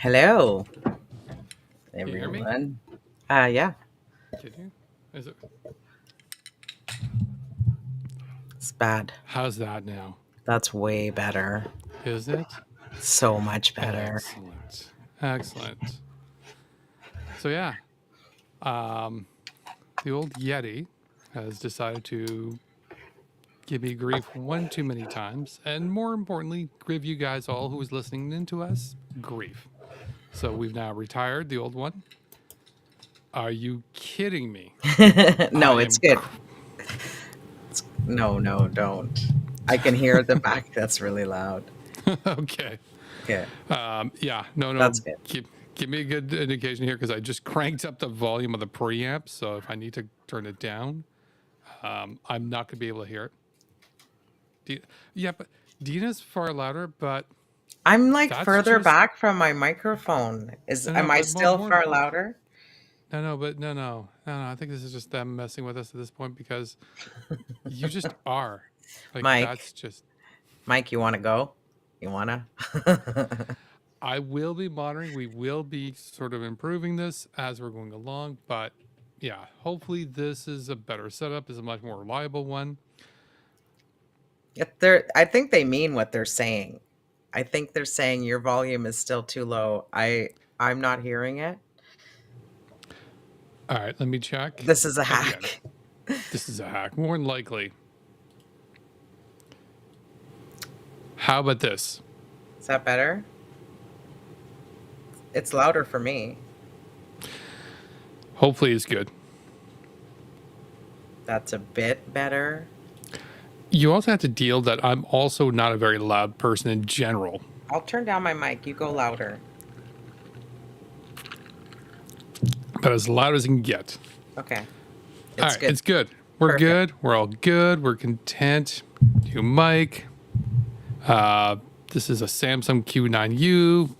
Hello, Can you hear me? everyone. Yeah, Can you? Is it? it's bad. How's that now? That's way better. Is it? So much better. Excellent. Excellent. So yeah, um, the old Yeti has decided to give me grief one too many times, and more importantly, give you guys all who is listening in to us grief. So we've now retired the old one. Are you kidding me? I No, it's am. good. No, don't. I can hear the back. That's really loud. Okay. Okay, Yeah. No. that's good. Give me a good indication here because I just cranked up the volume of the preamp. So if I need to turn it down, I'm not going to be able to hear it. Yeah, but Dina's far louder, but I'm like that's further just back from my microphone. Am I but still far more. louder? No. I think this is just them messing with us at this point because you just are. Like Mike, that's just. Mike, you want to go? You wanna? I will be monitoring. We will be sort of improving this as we're going along, but yeah, hopefully this is a better setup. Is a much more reliable one. I think they mean what they're saying. I think they're saying your volume is still too low. I'm not hearing it. All right, let me check This is a again. hack. This is a hack, more than likely. How about this? Is that better? It's louder for me. Hopefully, it's good. That's a bit better. You also have to deal that I'm also not a very loud person in general. I'll turn down my mic. You go louder. But as loud as you can get. Okay. All It's right, good. it's good. We're Perfect. good. We're all good. We're content. New mic. This is a Samsung Q9U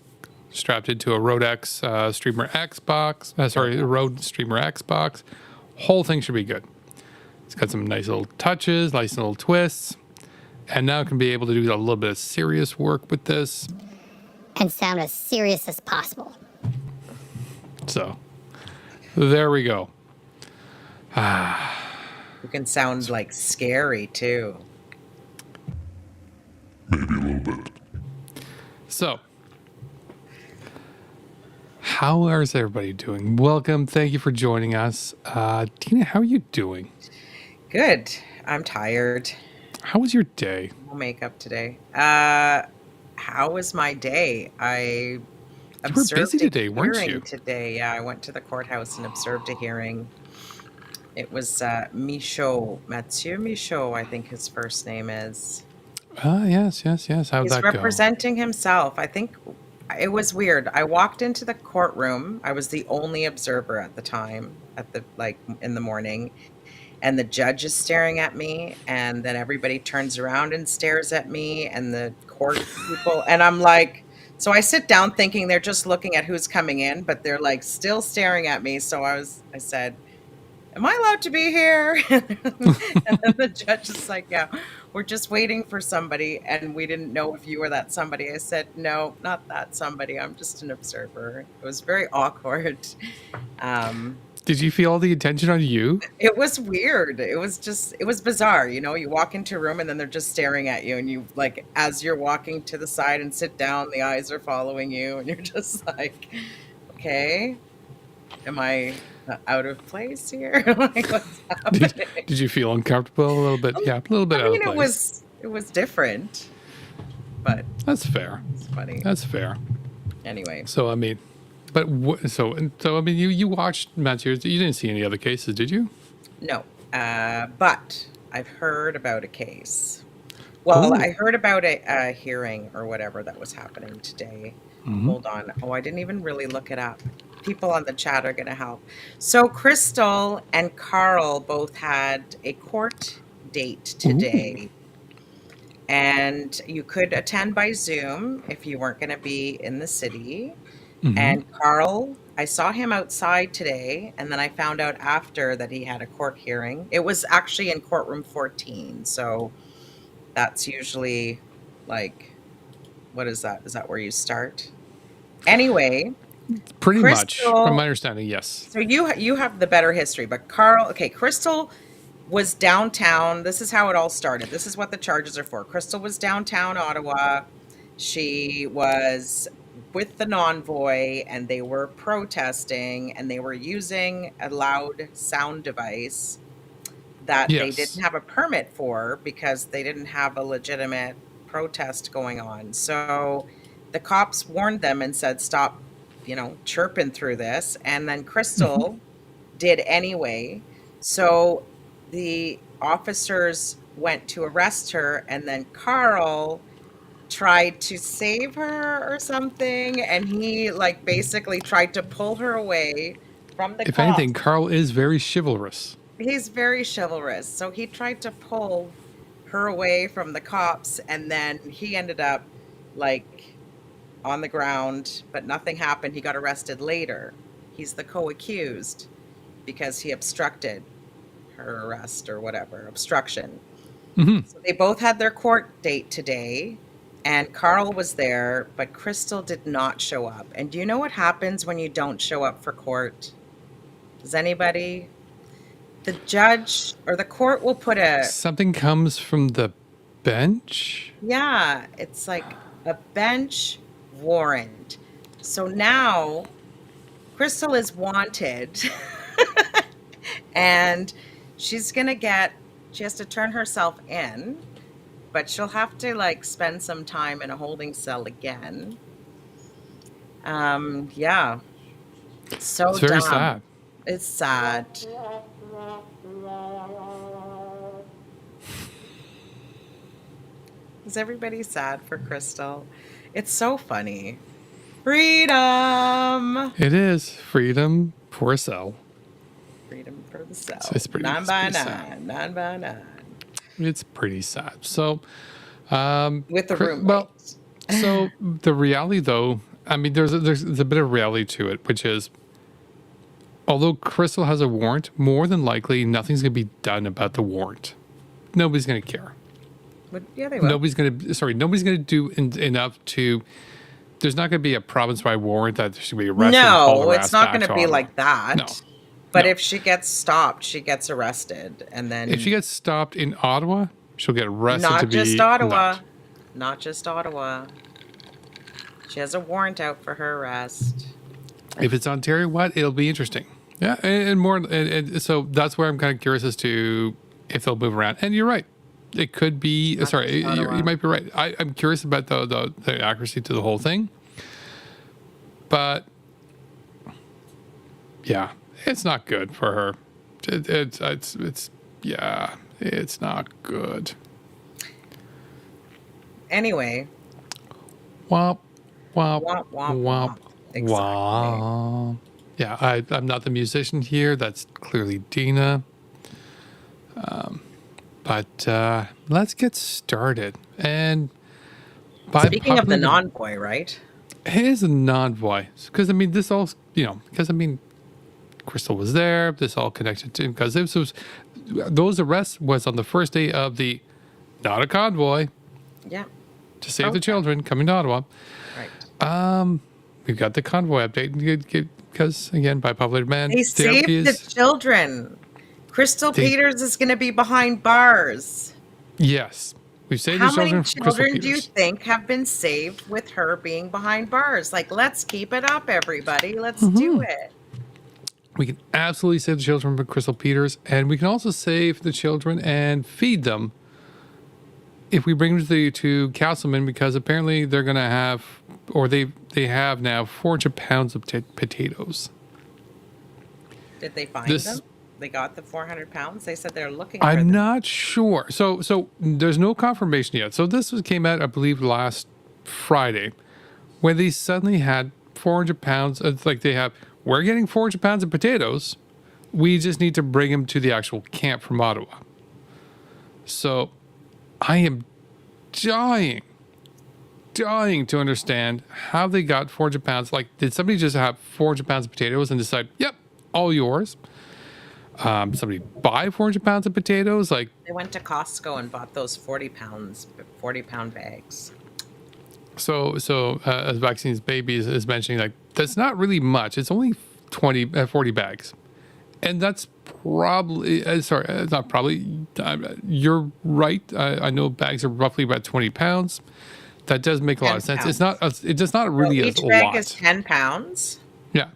strapped into a Rode X Streamer X box. Rode Streamer X box. Whole thing should be good. It's got some nice little touches, nice little twists. And now I can be able to do a little bit of serious work with this. And sound as serious as possible. So there we go. You can sound like scary too. Maybe a little bit. So, how is everybody doing? Welcome. Thank you for joining us. Tina, how are you doing? Good. I'm tired. How was your day? No makeup today. How was my day? I You were busy today, weren't hearing you? today. Yeah, I went to the courthouse and observed a hearing. It was Mathieu Michaud, I think his first name is. Yes. How'd He's that go? representing himself. I think it was weird. I walked into the courtroom. I was the only observer at the time, in the morning, and the judge is staring at me, and then everybody turns around and stares at me, and the court people, and I'm like, so I sit down thinking they're just looking at who's coming in, but they're like still staring at me. So I said, am I allowed to be here? And then the judge is like, yeah, we're just waiting for somebody, and we didn't know if you were that somebody. I said, no, not that somebody. I'm just an observer. It was very awkward. Did you feel all the attention on you? It was weird. It was bizarre. You know, you walk into a room and then they're just staring at you, and you, like, as you're walking to the side and sit down, the eyes are following you, and you're just like, okay, am I out of place here? Like, what's happening? Did you feel uncomfortable a little bit? Yeah, a little bit out of place. It was different, but That's fair. it's funny. That's fair. Anyway, So I mean, but so I mean, you watched Matthew. You didn't see any other cases, did you? no, but I've heard about a case. Well, Oh. I heard about a hearing or whatever that was happening today. Mhm. Hold on. Oh, I didn't even really look it up. People on the chat are going to help. So Crystal and Carl both had a court date today. And you could attend by Zoom if you weren't going to be in the city. Mhm. And Carl, I saw him outside today, and then I found out after that he had a court hearing. It was actually in courtroom 14. So that's usually like, what is that? Is that where you start? Anyway, Pretty much, from Crystal. my understanding, yes. So you have the better history, but okay, Crystal was downtown. This is how it all started. This is what the charges are for. Crystal was downtown Ottawa. She was with the Nonvoy and they were protesting and they were using a loud sound device that they Yes. didn't have a permit for because they didn't have a legitimate protest going on. So the cops warned them and said, stop, chirping through this. And then Crystal did anyway. So the officers went to arrest her, and then Carl tried to save her or something, and he basically tried to pull her away from the If cops. anything, Carl is very chivalrous. He's very chivalrous. So he tried to pull her away from the cops, and then he ended up on the ground, but nothing happened. He got arrested later. He's the co-accused because he obstructed her arrest or whatever, obstruction. So they both had their court date today, and Carl was there, but Crystal did not show up. And do you know what happens when you don't show up for court? Does anybody? The judge or the court will put Something comes from the bench? yeah, it's like a bench warrant. So now Crystal is wanted and she has to turn herself in, but she'll have to spend some time in a holding cell again. Yeah. It's so It's very dumb. sad. It's sad. Is everybody sad for Crystal? It's so funny. Freedom. It is freedom for a cell. Freedom for the cell. It's pretty- 9 it's by pretty 9. sad. 9 by 9. It's pretty sad. So, With the roommates. well, so the reality, though, I mean, there's a bit of reality to it, which is, although Crystal has a warrant, more than likely nothing's going to be done about the warrant. Nobody's going to care. But yeah, they will. Nobody's going to do enough to. There's not going to be a province-wide warrant that she should be arrested. and hauled No, her it's ass not back going to be Ottawa. like that. No. But No. if she gets stopped, she gets arrested. And then If she gets stopped in Ottawa, she'll get arrested. not to be just Ottawa. nut. Not just Ottawa. She has a warrant out for her arrest. If it's Ontario-wide, it'll be interesting. Yeah, and more. And so that's where I'm kind of curious as to if they'll move around. And you're right. It could be. Not Sorry, just Ottawa. you might be right. I'm curious about the accuracy to the whole thing. But yeah, it's not good for her. It's yeah, it's not good. Anyway, Womp womp Womp, womp, womp womp. Exactly. womp. Yeah, I'm not the musician here. That's clearly Deana. But let's get started. And by speaking of the popular- non-boy, right? it is a non-voice because I mean this all because I mean Crystal was there. This all connected to because this was those arrests was on the first day of the not a convoy Yeah. to save the Okay. children coming to Ottawa. Right. We've got the convoy update because again by popular demand They saved the children. Crystal Peters is going to be behind bars. yes. We've saved How the many children from Crystal children do you Peters. think have been saved with her being behind bars? Let's keep it up, everybody. Let's do it. We can absolutely save the children from Crystal Peters, and we can also save the children and feed them if we bring them to Casselman, because apparently they're going to have, or they have now 400 pounds of potatoes. Did they find This- them? They got the 400 pounds? They said they're looking for I'm them. not sure. So there's no confirmation yet. So this came out, I believe, last Friday, where they suddenly had 400 pounds. It's like we're getting 400 pounds of potatoes. We just need to bring them to the actual camp from Ottawa. So I am dying to understand how they got 400 pounds. Did somebody just have 400 pounds of potatoes and decide, yep, all yours? Somebody buy 400 pounds of potatoes? They went to Costco and bought those 40 pound bags. As Vaccines Baby is mentioning, like, that's not really much. It's only 40 bags. And that's probably, not probably, you're right. I know bags are roughly about 20 pounds. That does make a lot of sense. 10 It's not, it's just not really So a each bag lot. is 10 pounds. Yeah.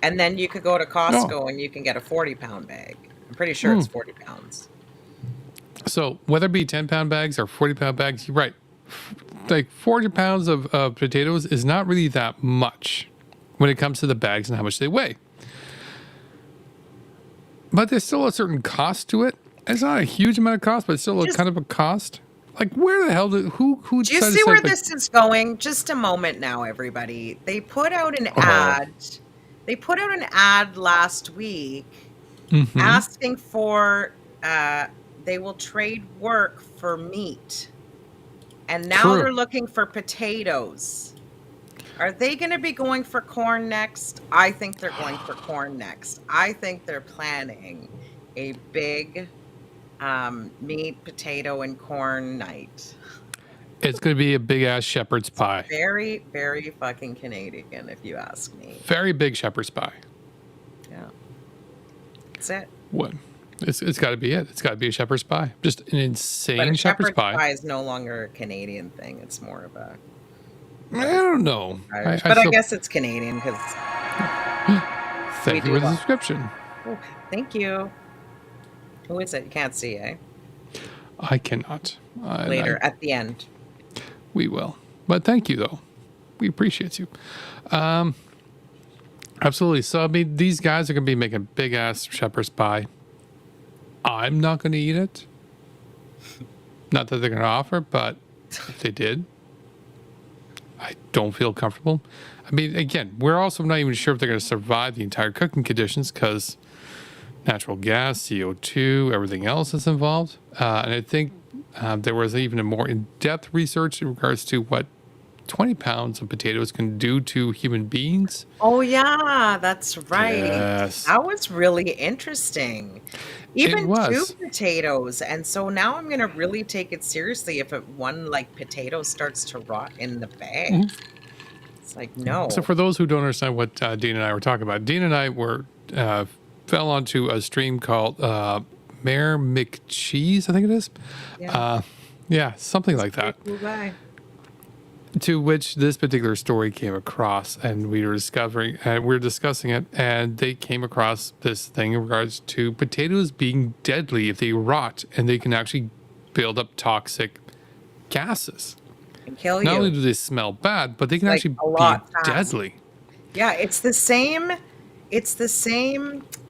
And then you could go to Costco Oh. and you can get a 40-pound bag. I'm pretty sure it's 40 pounds. So whether it be 10-pound bags or 40-pound bags, you're right. Like 40 pounds of potatoes is not really that much when it comes to the bags and how much they weigh. But there's still a certain cost to it. It's not a huge amount of cost, but it's still kind of a cost. Like, where the hell who Do you decided see to where say, this is going? Just a moment now, everybody. They put out an Oh. ad. They put out an ad last week Mm-hmm. asking for they will trade work for meat. And now True. they're looking for potatoes. Are they going to be going for corn next? I think they're going for corn next. I think they're planning a big meat, potato, and corn night. It's going to be a big-ass shepherd's pie. Very, very fucking Canadian, if you ask me. Very big shepherd's pie. Yeah. That's it. What? It's got to be it. It's got to be a shepherd's pie. Just an But insane a shepherd's pie. is no longer a Canadian thing. It's more of a I don't know. Irish. But I guess it's Canadian because Thank we you for do the love- subscription. oh, thank you. Who is it? You can't see, eh? I cannot. Later, at the end. We will. But thank you, though. We appreciate you. Absolutely. So, I mean, these guys are going to be making big-ass shepherd's pie. I'm not going to eat it. Not that they're going to offer, but if they did, I don't feel comfortable. I mean, again, we're also not even sure if they're going to survive the entire cooking conditions because natural gas, CO2, everything else is involved. And I think there was even a more in-depth research in regards to what 20 pounds of potatoes can do to human beings. Oh, yeah, that's right. Yes. That was really interesting. Even was. 2 potatoes. And so now I'm going to really take it seriously if one potato starts to rot in the bag. It's like, no. So for those who don't understand what Dean and I were talking about, Dean and I fell onto a stream called Mayor McCheese, I think it is. Yeah. Something like that. Cool guy. To which this particular story came across, and we were discussing it, and they came across this thing in regards to potatoes being deadly if they rot, and they can actually build up toxic gases. And kill you. Not only do they smell bad, but they can Like, actually a lot be fast. deadly. Yeah, it's the same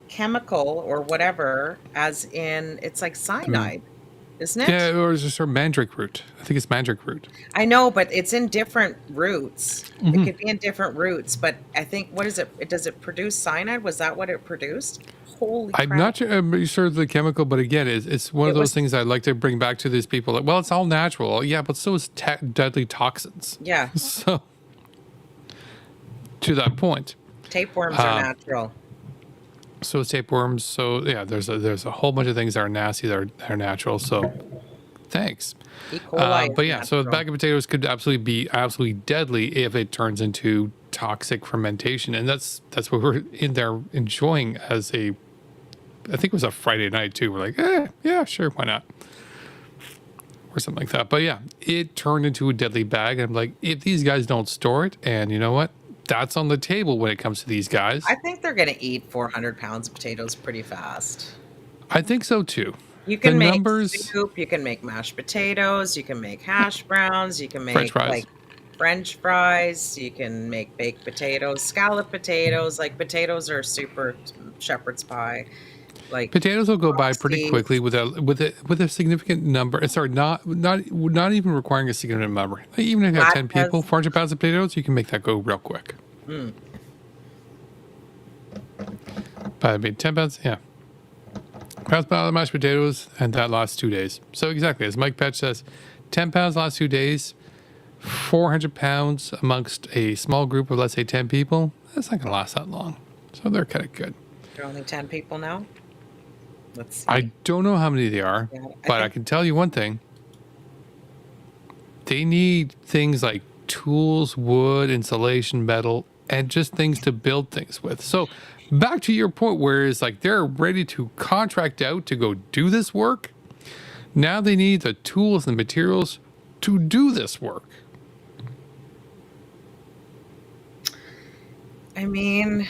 chemical or whatever as in, it's like cyanide, isn't it? Yeah, or is it sort of mandrake root? I think it's mandrake root. I know, but it's in different roots. Mm-hmm. It could be in different roots, but I think, what is it? Does it produce cyanide? Was that what it produced? Holy crap. I'm not sure of the chemical, but again, it's one of those things I like to bring back to these people. Like, well, it's all natural. Yeah, but so is deadly toxins. Yeah, So, to that point. tapeworms are natural. So is tapeworms. So yeah, there's a whole bunch of things that are nasty that are natural. So thanks. E. coli is But yeah, so a natural. bag of potatoes could absolutely be absolutely deadly if it turns into toxic fermentation, and that's what we're in there enjoying as I think it was a Friday night too. We're like, yeah, sure, why not? Or something like that. But yeah, it turned into a deadly bag. And I'm like, if these guys don't store it, and you know what? That's on the table when it comes to these guys. I think they're going to eat 400 pounds of potatoes pretty fast. I think so too. You can The make numbers- soup, you can make mashed potatoes, you can make hash browns, you can make French fries. French fries, you can make baked potatoes, scallop potatoes. Like, potatoes are super shepherd's pie. Like, Potatoes will go by pretty seeds. quickly with a significant number. Sorry, not even requiring a significant number. Like, even if you have 10 people, 400 pounds of potatoes, you can make that go real quick. But I mean, 10 pounds, yeah. Pounds of mashed potatoes, and that lasts 2 days. So exactly, as Mike Petch says, 10 pounds lasts 2 days. 400 pounds amongst a small group of, let's say, 10 people, that's not going to last that long. So they're kind of good. there are only 10 people now. Let's see. I don't know how many they are, Yeah, but I can tell you one thing. they need things like tools, wood, insulation, metal, and just things to build things with. So back to your point where it's like they're ready to contract out to go do this work. Now they need the tools and materials to do this work. I mean,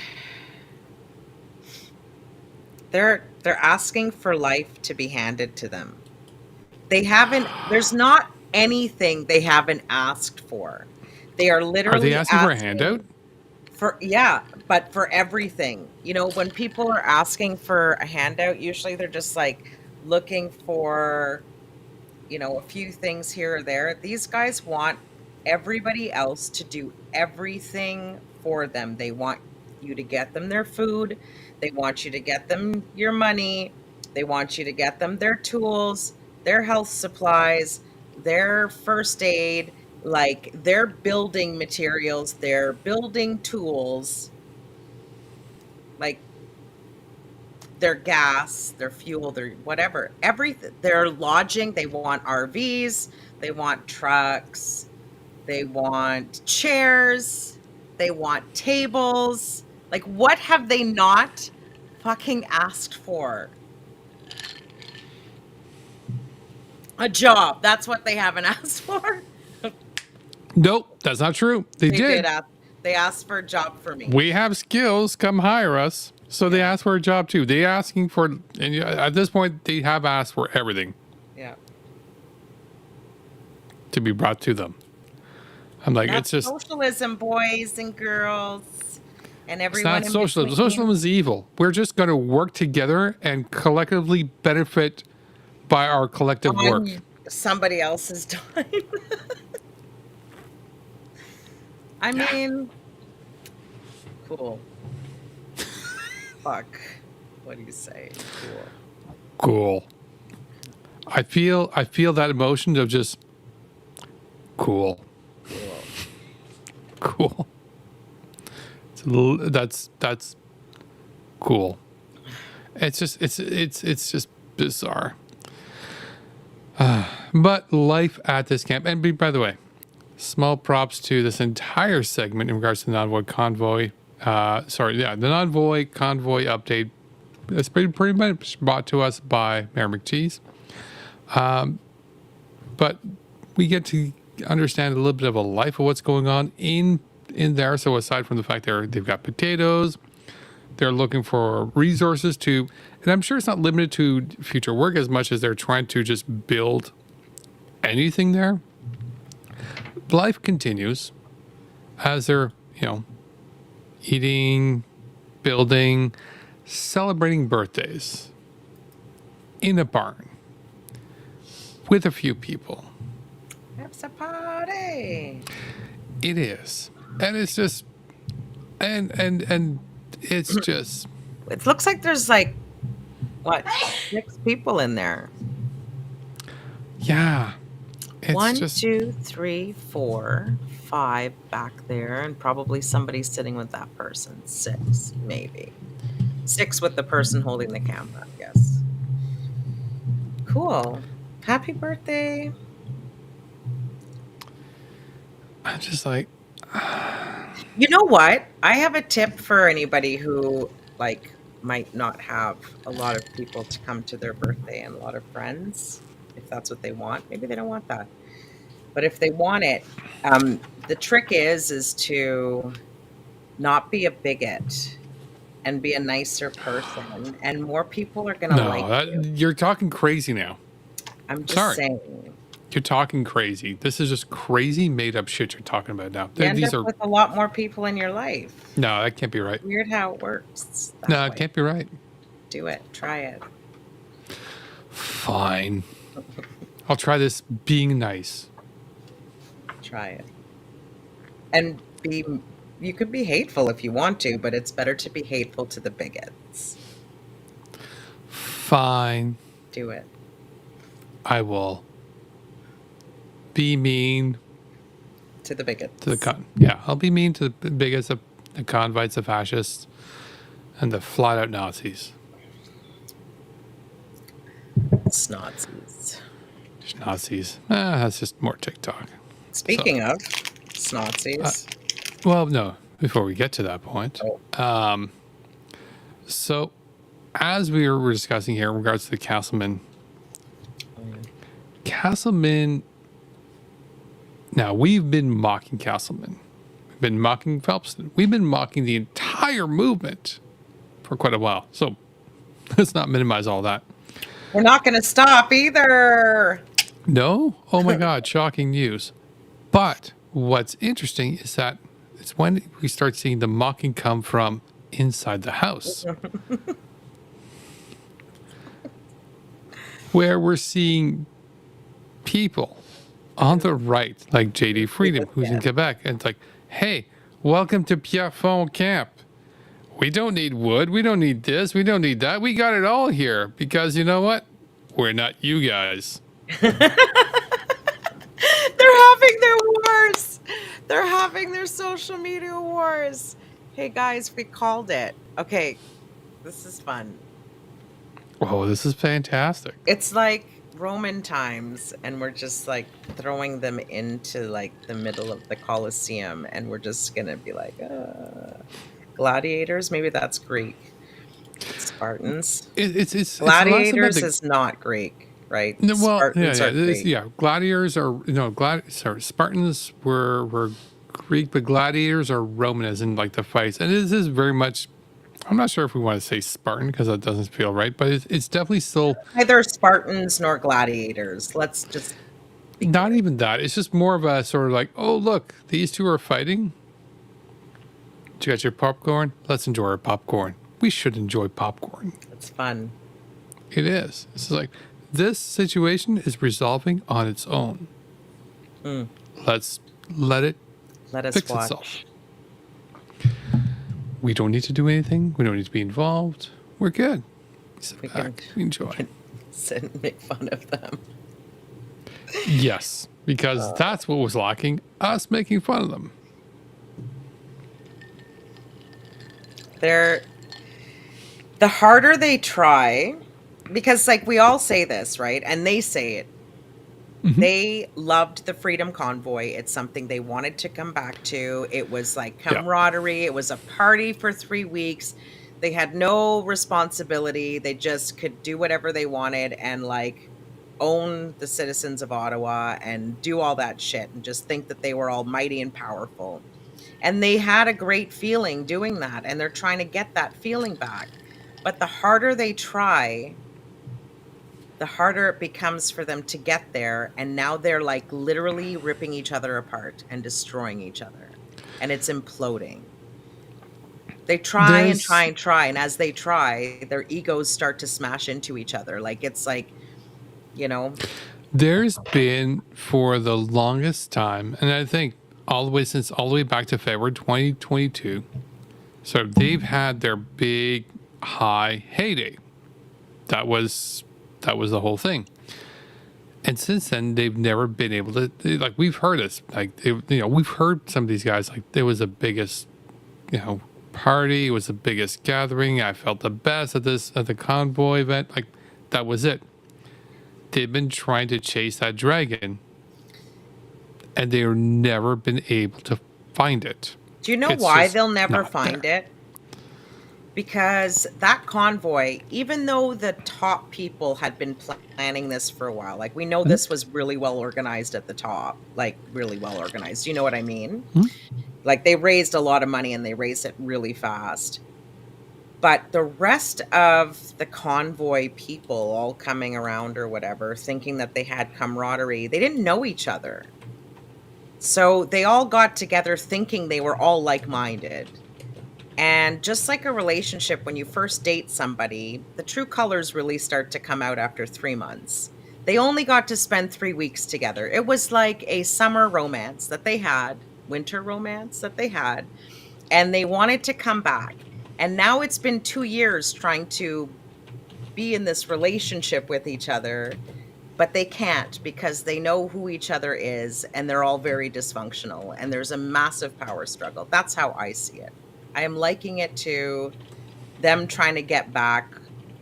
they're asking for life to be handed to them. There's not anything they haven't asked for. They are literally Are they asking for a handout? But for everything. When people are asking for a handout, usually they're just like looking for, a few things here or there. These guys want everybody else to do everything for them. They want you to get them their food. They want you to get them your money. They want you to get them their tools, their health supplies, their first aid, like their building materials, their building tools, like their gas, their fuel, their whatever, everything, their lodging. They want RVs, they want trucks, they want chairs, they want tables. Like, what have they not fucking asked for? A job. That's what they haven't asked for. Nope, that's not true. They did. They asked for a job for me. We have skills. Come hire us. So they asked for a job too. They asking for, and at this point, they have asked for everything. Yeah. To be brought to them. I'm like, That's it's just socialism, boys and girls, and everyone. It's not socialism. Socialism is evil. We're just going to work together and collectively benefit by our collective work. Somebody else's time. I mean, cool. Fuck. What do you say? Cool. I feel that emotion of just cool. Cool. That's cool. It's just bizarre. But life at this camp, and by the way, small props to this entire segment in regards to the non-void convoy. The non-void convoy update. It's pretty much brought to us by Mayor McTease. But we get to understand a little bit of a life of what's going on in there. So aside from the fact they've got potatoes, they're looking for resources to, and I'm sure it's not limited to future work as much as they're trying to just build anything there. Life continues as they're, eating, building, celebrating birthdays in a barn with a few people. It's a party. It is. And it's just, and it's just. It looks like there's 6 people in there. Yeah. It's 1, 2, 3, 4, 5 back there, and probably somebody sitting with that person. 6, maybe. 6 with the person holding the camera, yes. Cool. Happy birthday. I'm just like. You know what? I have a tip for anybody who might not have a lot of people to come to their birthday and a lot of friends, if that's what they want. Maybe they don't want that. But if they want it, the trick is to not be a bigot and be a nicer person, and more people are going to like you. You're talking crazy now. I'm just saying. You're talking crazy. This is just crazy made up shit you're talking about now. You end up with a lot more people in your life. No, that can't be right. Weird how it works. No, it can't be right. Do it. Try it. Fine. I'll try this being nice. Try it. And you could be hateful if you want to, but it's better to be hateful to the bigots. Fine. Do it. I will be mean to the bigots. I'll be mean to the bigots, the convites, the fascists, and the flat out Nazis. Snozzies. Nazis. That's just more TikTok. Speaking of Snotsies. Well, no, before we get to that point. Oh. So, as we were discussing here in regards to the Casselman, now we've been mocking Casselman. We've been mocking Phelpston. We've been mocking the entire movement for quite a while. So, let's not minimize all that. We're not going to stop either. No? Oh my God, shocking news. But what's interesting is that it's when we start seeing the mocking come from inside the house. Where we're seeing people on the right, like JD Freedom, who's in Quebec, and it's like, hey, welcome to Pierrefonds Camp. We don't need wood. We don't need this. We don't need that. We got it all here because you know what? We're not you guys. They're having their wars. They're having their social media wars. Hey guys, we called it. Okay, this is fun. Oh, this is fantastic. It's like Roman times, and we're just like throwing them into like the middle of the Colosseum, and we're just gonna be like, gladiators. Maybe that's Greek. Spartans. It's Gladiators is not Greek, right? No, well, Spartans are Greek. gladiators are Spartans were Greek, but gladiators are Roman, as in like the fights. And this is very much. I'm not sure if we want to say Spartan because that doesn't feel right, but it's definitely still Neither Spartans nor gladiators. Let's just not even that. It's just more of a sort of like, oh look, these two are fighting. Did you got your popcorn? Let's enjoy our popcorn. We should enjoy popcorn. It's fun. It is. It's like this situation is resolving on its own. Let's let it fix watch. itself. We don't need to do anything. We don't need to be involved. We're good. We can enjoy. Sit and make fun of them. Yes, because that's what was lacking. Us making fun of them. The harder they try, because like we all say this, right? And they say it. Mm-hmm. They loved the Freedom Convoy. It's something they wanted to come back to. It was like camaraderie. Yeah. It was a party for 3 weeks. They had no responsibility. They just could do whatever they wanted and like own the citizens of Ottawa and do all that shit and just think that they were almighty and powerful. And they had a great feeling doing that. And they're trying to get that feeling back. But the harder they try, the harder it becomes for them to get there. And now they're like literally ripping each other apart and destroying each other. And it's imploding. They try and try and try. And as they try, their egos start to smash into each other. Like, it's like, you know. There's been for the longest time, and I think all the way back to February 2022. So they've had their big high heyday. That was the whole thing. And since then, they've never been able to, like, we've heard this, like, we've heard some of these guys, like, there was the biggest, party, it was the biggest gathering. I felt the best at the convoy event. Like, that was it. They've been trying to chase that dragon, and they've never been able to find it. Do you know why they'll never find it? Because that convoy, even though the top people had been planning this for a while, like we know this was really well organized at the top, like really well organized. You know what I mean? Like they raised a lot of money and they raised it really fast. But the rest of the convoy people all coming around or whatever, thinking that they had camaraderie, they didn't know each other. So they all got together thinking they were all like-minded. And just like a relationship, when you first date somebody, the true colors really start to come out after 3 months. They only got to spend 3 weeks together. It was like a summer romance that they had, winter romance that they had, and they wanted to come back. And now it's been 2 years trying to be in this relationship with each other, but they can't because they know who each other is, and they're all very dysfunctional, and there's a massive power struggle. That's how I see it. I am liking it to them trying to get back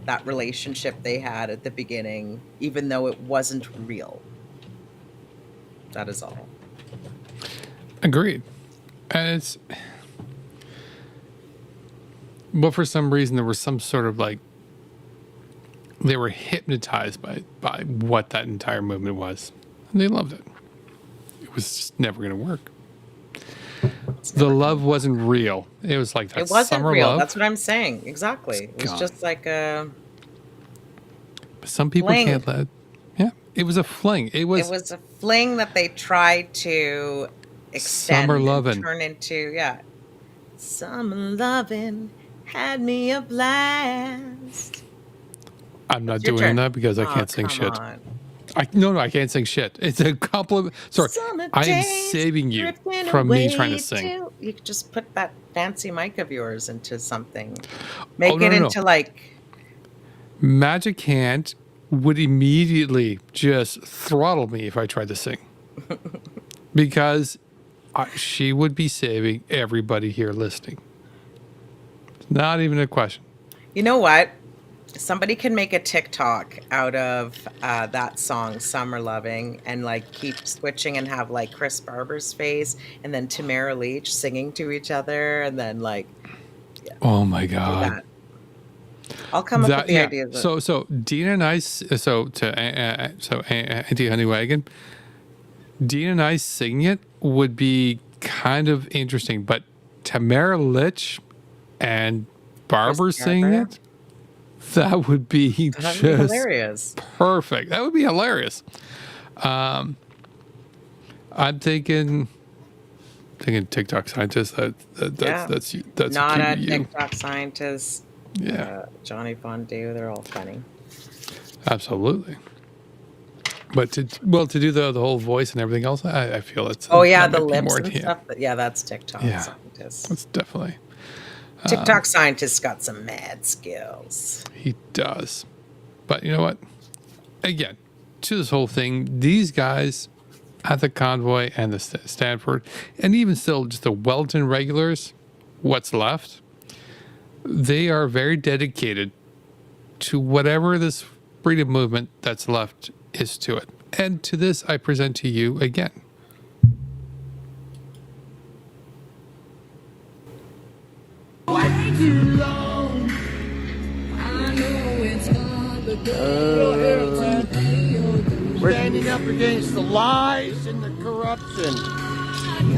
that relationship they had at the beginning, even though it wasn't real. That is all. Agreed. And but for some reason, there was some sort of like, they were hypnotized by what that entire movement was. And they loved it. It was just never going to work. The love wasn't real. It was like that It wasn't summer real. love. That's what I'm saying. Exactly. It was gone. just like a Some people fling. can't let. Yeah, it was a fling. It was a fling that they tried to extend summer and lovin'. turn into, summer lovin' had me a blast. I'm not It's your doing turn. that because I Oh, can't sing come shit. on. No, I can't sing shit. It's a compliment. Sorry, Summer I am days saving you drifting from me trying to away sing. You could just put that fancy mic of yours into something. Make no, it no, no. into like, Magic Hand would immediately just throttle me if I tried to sing. Because she would be saving everybody here listening. It's not even a question. you know what? Somebody can make a TikTok out of that song, Summer Loving, and like keep switching and have like Chris Barber's face and then Tamara Leach singing to each other and then like Oh my do God. that. I'll come up with the ideas. So Deana and I, so Auntie Honeywagon, Deana and I singing it would be kind of interesting, but Tamara Litch and Barber singing Barber? it, that would be That'd be just hilarious. perfect. That would be hilarious. I'm thinking TikTok scientist. That's Not a you. TikTok scientist. Yeah. Johnny Fondue, they're all funny. Absolutely. But to do the whole voice and everything else, I feel it's Oh that yeah, the might be lips more and to you. stuff. Yeah, that's TikTok Yeah. scientist. That's definitely TikTok scientist got some mad skills. he does. But you know what? Again, to this whole thing, these guys at the Convoy and the Stanford, and even still just the Wellington regulars, what's left, they are very dedicated to whatever this freedom movement that's left is to it. And to this, I present to you again. We're standing up against the lies and the corruption.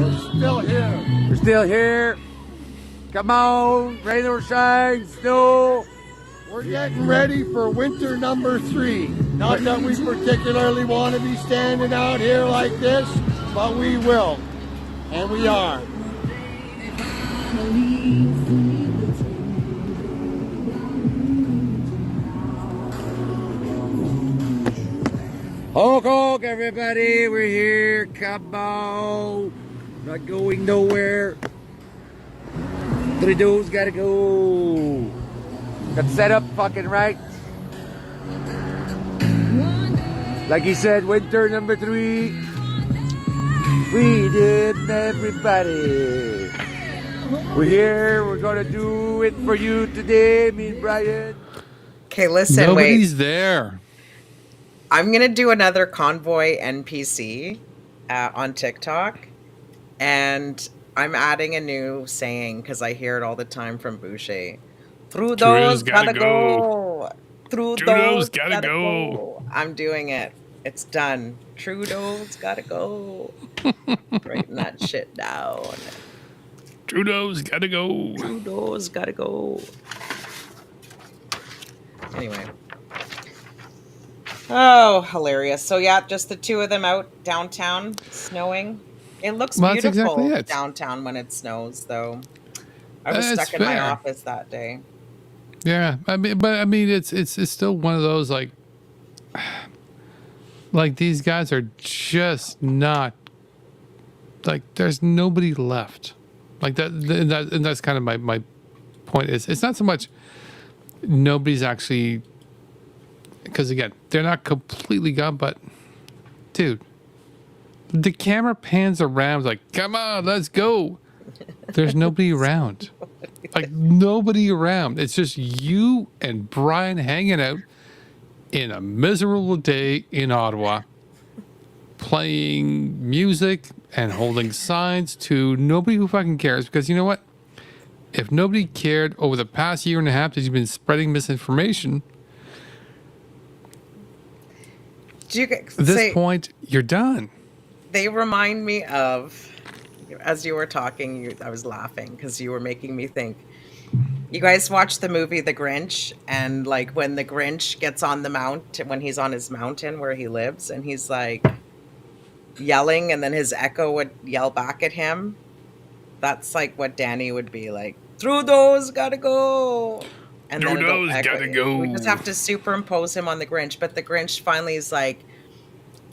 We're still here. We're still here. Come on, rain or shine, snow. We're getting ready for winter number 3. Not that we particularly want to be standing out here like this, but we will. And we are. Honk, honk, everybody. We're here. Come on. Not going nowhere. Trudeau's gotta go. Got set up fucking right. Like he said, winter number 3. Freedom, everybody. We're here. We're gonna do it for you today, me and Brian. Okay, listen, Nobody's there. I'm gonna do another Convoy NPC on TikTok, and I'm adding a new saying because I hear it all the time from Boucher. Trudeau's gotta go. Trudeau's gotta go. I'm doing it. It's done. Trudeau's gotta go. Writing that shit down. Trudeau's gotta go. Trudeau's gotta go. Anyway. Oh, hilarious. So yeah, just the two of them out downtown snowing. It looks Well, that's beautiful exactly it. downtown when it snows though. I was That's stuck in my fair. office that day. Yeah, I mean, it's still one of those like these guys are just not like there's nobody left like that, and that's kind of my point is it's not so much nobody's actually because again they're not completely gone, but dude, the camera pans around like come on, let's go. There's nobody around. Like nobody around. It's just you and Brian hanging out in a miserable day in Ottawa, playing music and holding signs to nobody who fucking cares. Because you know what? If nobody cared over the past year and a half that you've been spreading misinformation, at this point, you're done. They remind me of, as you were talking, I was laughing because you were making me think. You guys watch the movie The Grinch, and like when the Grinch gets on the mount, when he's on his mountain where he lives, and he's like yelling, and then his echo would yell back at him. That's like what Danny would be like. Through those, gotta go. And Through then it'll those, echo. gotta go. We just have to superimpose him on the Grinch, but the Grinch finally is like,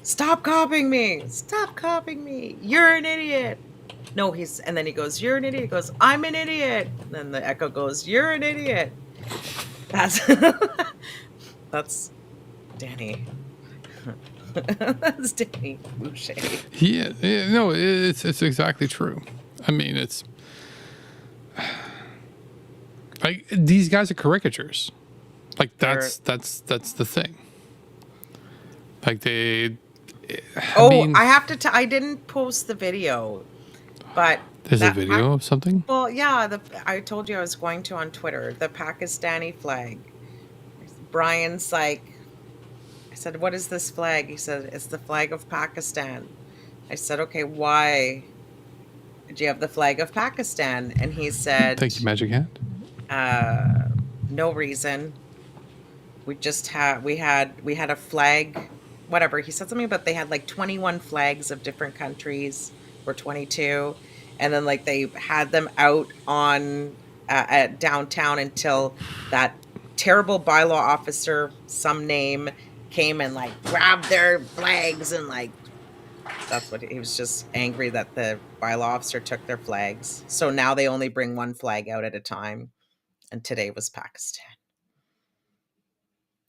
"Stop copying me! Stop copying me! You're an idiot!" No, and then he goes, "You're an idiot." He goes, "I'm an idiot." And then the echo goes, "You're an idiot." That's Danny. That's Danny Boucher. Yeah, no, it's exactly true. I mean, it's like these guys are caricatures. Like that's the thing. Like they. I have to. I didn't post the video, but there's a video of something. Well, yeah. I told you I was going to on Twitter. The Pakistani flag. Brian's like, I said, "What is this flag?" He said, "It's the flag of Pakistan." I said, "Okay, why do you have the flag of Pakistan?" And he said, "Thank you, Magic Hand." No reason. We had a flag. Whatever, he said something about they had like 21 flags of different countries, or 22, and then like they had them out on at downtown until that terrible bylaw officer, some name, came and like grabbed their flags, and like that's what he was just angry that the bylaw officer took their flags. So now they only bring one flag out at a time, and today was Pakistan.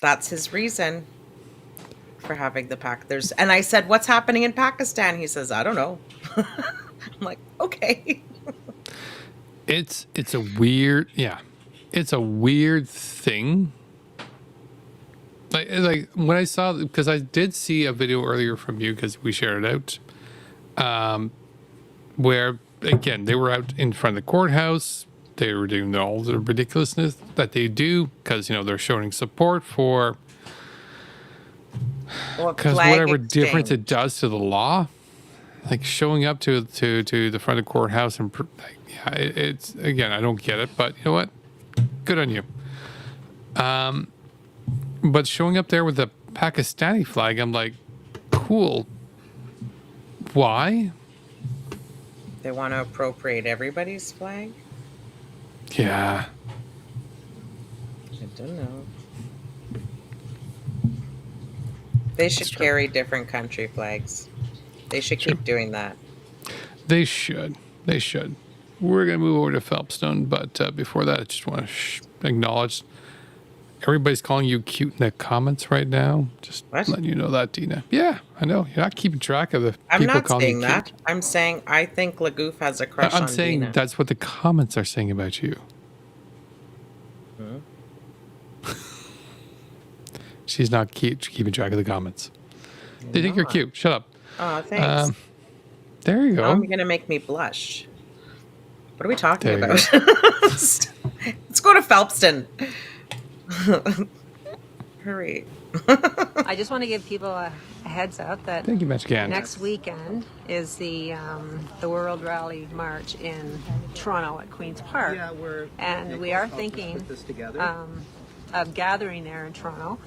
That's his reason for having the pack. And I said, "What's happening in Pakistan?" He says, "I don't know." I'm like, okay. It's a weird thing. Like when I saw, because I did see a video earlier from you, because we shared it out, where again they were out in front of the courthouse. They were doing all the ridiculousness that they do, because they're showing support for. Because whatever difference it does to the law, like showing up to the front of the courthouse and it's again, I don't get it, but you know what? Good on you. But showing up there with the Pakistani flag, I'm like, cool. Why? They want to appropriate everybody's flag? Yeah. I don't know. They should carry different country flags. They should keep doing that. They should. We're going to move over to Phelpston, but before that, I just want to acknowledge everybody's calling you cute in the comments right now. Just letting you know that, Deana. Yeah, I know. You're not keeping track of the people calling you cute. I'm not saying that. I'm saying I think Lagoof has a crush on Deana. I'm saying that's what the comments are saying about you. She's not keeping track of the comments. They think you're cute. Shut up. Oh, thanks. There you go. Now you're going to make me blush. What are we talking about? Let's go to Phelpston. Hurry. I just want to give people a heads up that thank you, Magic Hand. Next weekend is the World Rally March in Toronto at Queen's Park. And we are thinking of gathering there in Toronto.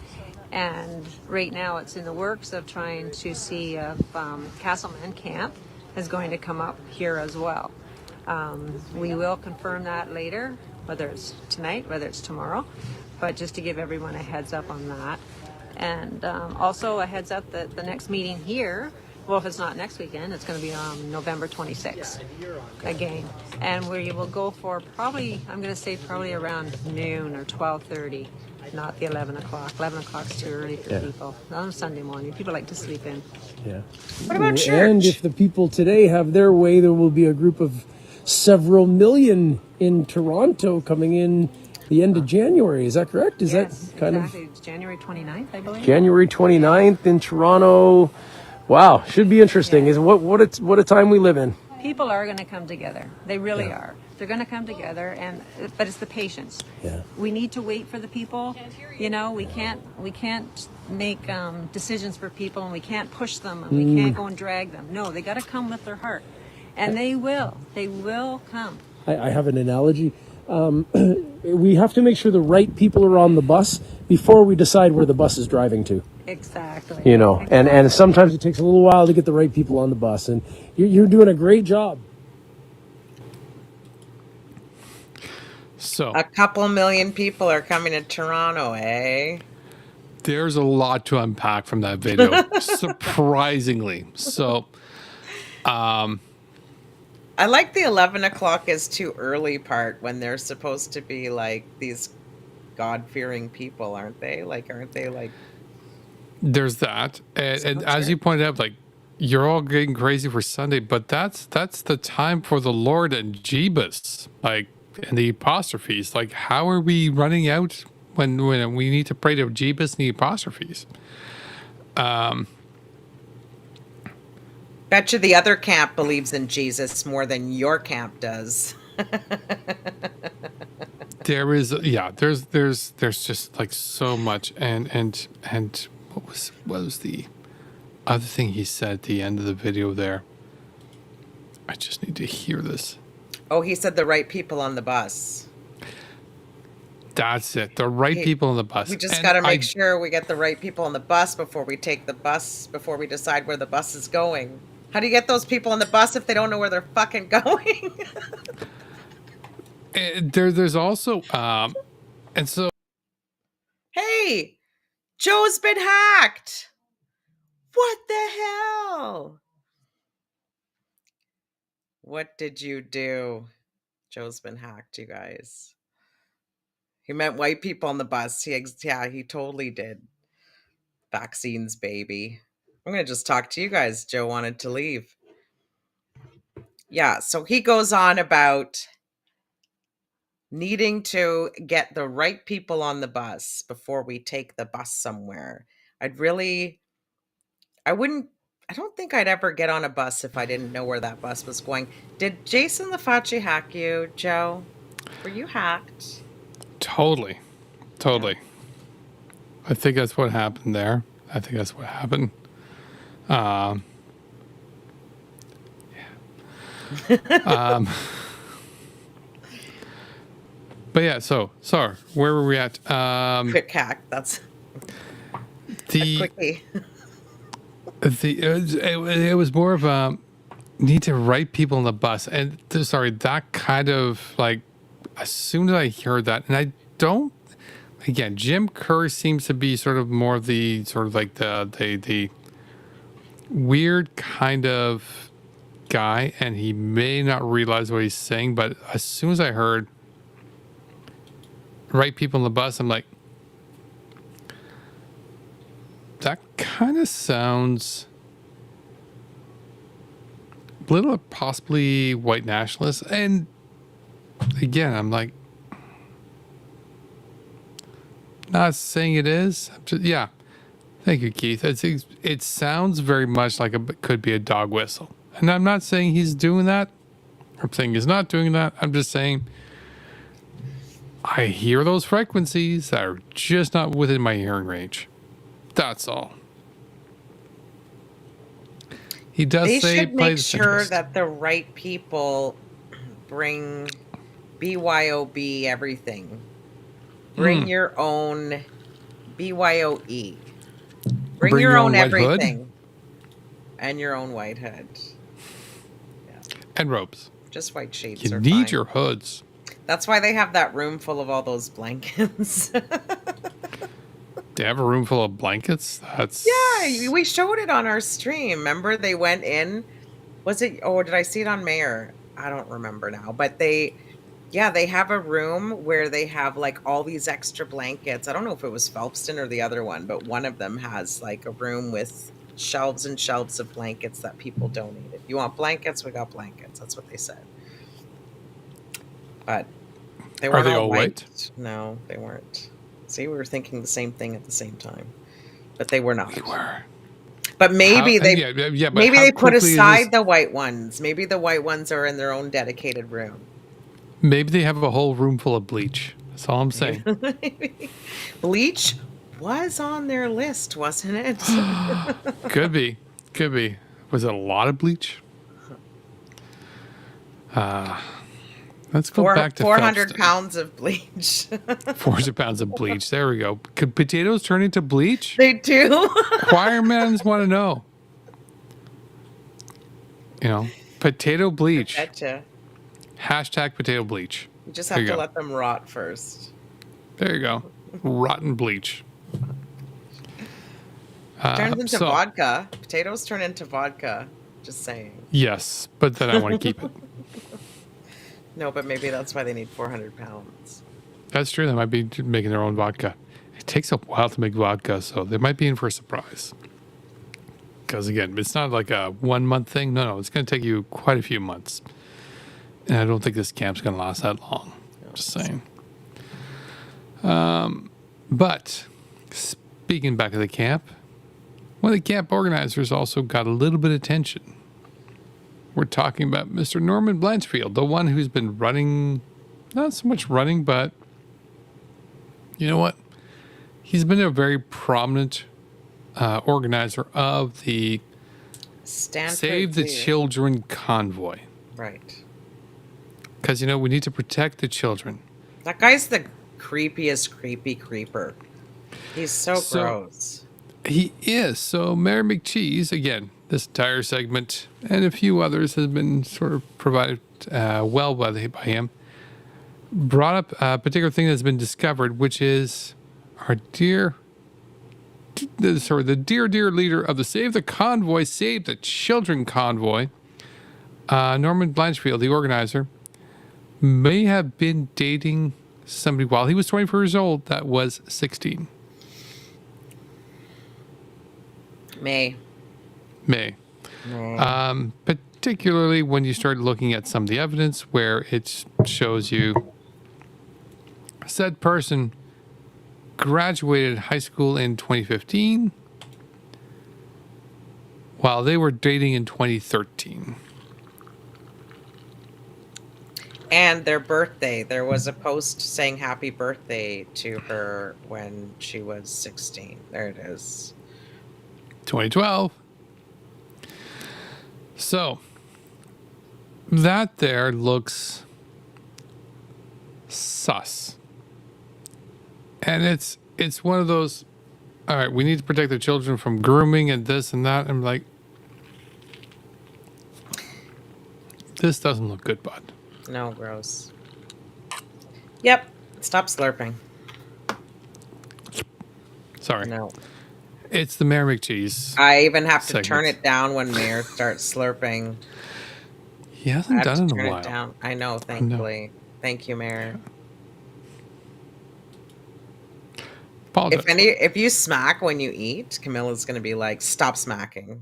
And right now it's in the works of trying to see if Casselman Camp is going to come up here as well. We will confirm that later, whether it's tonight, whether it's tomorrow, but just to give everyone a heads up on that. And also a heads up that the next meeting here, well, if it's not next weekend, it's going to be on November 26th again. And we will go for probably, I'm going to say probably around noon or 12:30. Not the 11 o'clock. 11 o'clock's too early for people. On Sunday morning, people like to sleep in. Yeah. What about church? And if the people today have their way, there will be a group of several million in Toronto coming in the end of January. Is that correct? Is that kind exactly. It's January 29th, I believe. January 29th in Toronto. Wow, should be interesting. Yeah. Is what a time we live in. People are going to come together. They really are. They're going to come together, but it's the patience. Yeah. We need to wait for the people. You know, we can't make decisions for people, and we can't push them, and we can't go and drag them. No, they got to come with their heart, and they will. They will come. I have an analogy. We have to make sure the right people are on the bus before we decide where the bus is driving to. Exactly. You know, and sometimes it takes a little while to get the right people on the bus, and you're doing a great job. So A couple million people are coming to Toronto, eh? there's a lot to unpack from that video, surprisingly. So, I like the 11 o'clock is too early part when they're supposed to be like these God-fearing people, aren't they? Like, aren't they like... there's that, and as true. you pointed out, like you're all getting crazy for Sunday, but that's the time for the Lord and Jeebus, like, and the apostrophes. Like, how are we running out when we need to pray to Jeebus and the apostrophes? Bet you the other camp believes in Jesus more than your camp does. There is, there's just like so much, and what was the other thing he said at the end of the video there? I just need to hear this. Oh, he said the right people on the bus. That's it. The right people on the bus. We just And got to make sure we get the right people on the bus before we take the bus, before we decide where the bus is going. How do you get those people on the bus if they don't know where they're fucking going? There's also, and so Hey, Joe's been hacked. What the hell? What did you do? Joe's been hacked, you guys. He meant white people on the bus. He totally did. Vaccines, baby. I'm going to just talk to you guys. Joe wanted to leave. Yeah, so he goes on about needing to get the right people on the bus before we take the bus somewhere. I don't think I'd ever get on a bus if I didn't know where that bus was going. Did Jason LaFauci hack you, Joe? Were you hacked? totally. I think that's what happened there. I think that's what happened. But yeah, so where were we at? Quick hack. That's The quickie. it was more of a need to write people on the bus, and that kind of like, as soon as I heard that, and I don't, again, Jim Kerr seems to be sort of more of the sort of like the weird kind of guy, and he may not realize what he's saying, but as soon as I heard write people on the bus, I'm like, that kind of sounds a little possibly white nationalist. And again, I'm like, not saying it is. Yeah. Thank you, Keith. It sounds very much like it could be a dog whistle. And I'm not saying he's doing that. I'm saying he's not doing that. I'm just saying I hear those frequencies that are just not within my hearing range. That's all. He does They say should play make the sure interest. that the right people bring BYOB everything. Bring your own BYOE. Bring your own white everything. hood And your own white hood. And robes. Just white shades You are need fine. your hoods. That's why they have that room full of all those blankets. They have a room full of blankets? That's... Yeah, we showed it on our stream. Remember, they went in. Was it? Oh, did I see it on Mayor? I don't remember now. But they have a room where they have like all these extra blankets. I don't know if it was Phelpston or the other one, but one of them has like a room with shelves and shelves of blankets that people donated. You want blankets? We got blankets. That's what they said. But they weren't all white? No, they weren't. See, we were thinking the same thing at the same time, but they were not. We were. But maybe they but maybe how they put quickly is this- aside the white ones. Maybe the white ones are in their own dedicated room. Maybe they have a whole room full of bleach. That's all I'm saying. Bleach was on their list, wasn't it? Could be. Could be. Was it a lot of bleach? Let's go back to 400 Phelpston. pounds of bleach. 400 pounds of bleach. There we go. Could potatoes turn into bleach? They do. Choirmans want to know. You know, potato bleach. Betcha. Hashtag potato bleach. You just There have you to go. let them rot first. There you go. Rotten bleach. Turns into so- vodka. Potatoes turn into vodka. Just saying. Yes, but then I want to keep it. No, but maybe that's why they need 400 pounds. That's true. They might be making their own vodka. It takes a while to make vodka, so they might be in for a surprise. Because again, it's not like a 1 month thing. No, it's going to take you quite a few months. And I don't think this camp's going to last that long. Just saying. But speaking back of the camp, one of the camp organizers also got a little bit of attention. We're talking about Mr. Norman Blanchfield, the one who's been running, not so much running, but you know what? He's been a very prominent organizer of the Stanford Save the Zoo. Children convoy. Right. Because, you know, we need to protect the children. That guy's the creepiest creepy creeper. He's so So- gross. He is. So Mayor McCheese, again, this entire segment and a few others has been sort of provided well by him, brought up a particular thing that's been discovered, which is our dear leader of the Save the Convoy, Save the Children convoy, Norman Blanchfield, the organizer, may have been dating somebody while he was 24 years old that was 16. May. Particularly when you start looking at some of the evidence where it shows you said person graduated high school in 2015 while they were dating in 2013. And their birthday. There was a post saying happy birthday to her when she was 16. There it is. 2012. So that there looks sus. And it's one of those, all right, we need to protect the children from grooming and this and that. I'm like, this doesn't look good, bud. No, gross. Yep. Stop slurping. Sorry. No. It's the Mayor McCheese. I even have to turn segment. it down when Mayor starts slurping. He I hasn't have to done it in turn a it while. down. I know, thankfully. Thank you, Mayor. Apologize. If you smack when you eat, Camilla's gonna be like, stop smacking.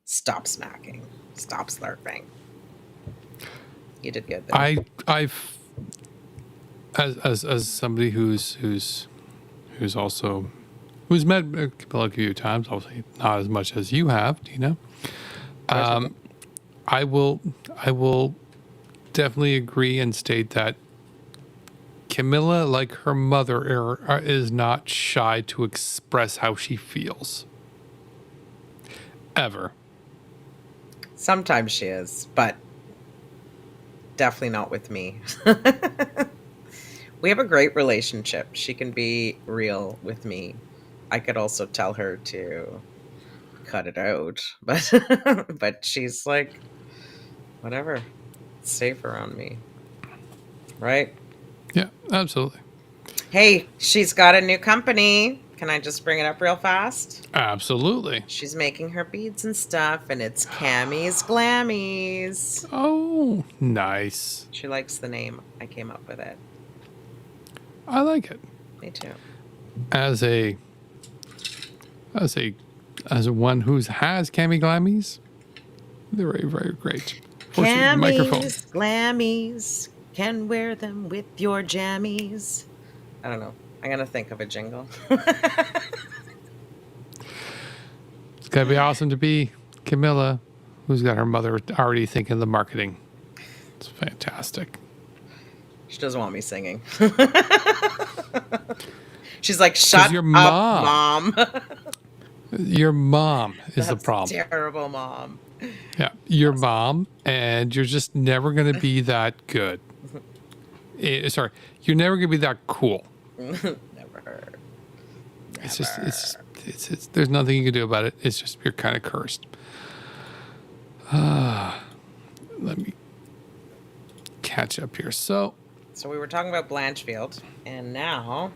Stop smacking. Stop slurping. You did good though. I've as somebody who's met a couple of few times, obviously not as much as you have, Deana. I will definitely agree and state that Camilla, like her mother, is not shy to express how she feels. Ever. Sometimes she is, but definitely not with me. We have a great relationship. She can be real with me. I could also tell her to cut it out, but but she's like, whatever, it's safe around me, right? Yeah, absolutely. Hey, she's got a new company. Can I just bring it up real fast? Absolutely. She's making her beads and stuff, and it's Cammy's Glammies. Oh, nice. She likes the name. I came up with it. I like it. Me too. As one who has Cammy Glammies, they're very, very great. Unfortunately, microphone. Cammy's Glammies can wear them with your jammies. I don't know. I'm gonna think of a jingle. gonna be awesome to be Camilla, who's got her mother already thinking of the marketing. It's fantastic. She doesn't want me singing. She's like, shut your up, mom. mom. Your mom is the That's problem. terrible, mom. Yeah, your mom, and you're just never going to be that good. Sorry, you're never going to be that cool. Never. It's just, there's nothing you can do about it. It's just, you're kind of cursed. Let me catch up here. So we were talking about Blanchfield, and now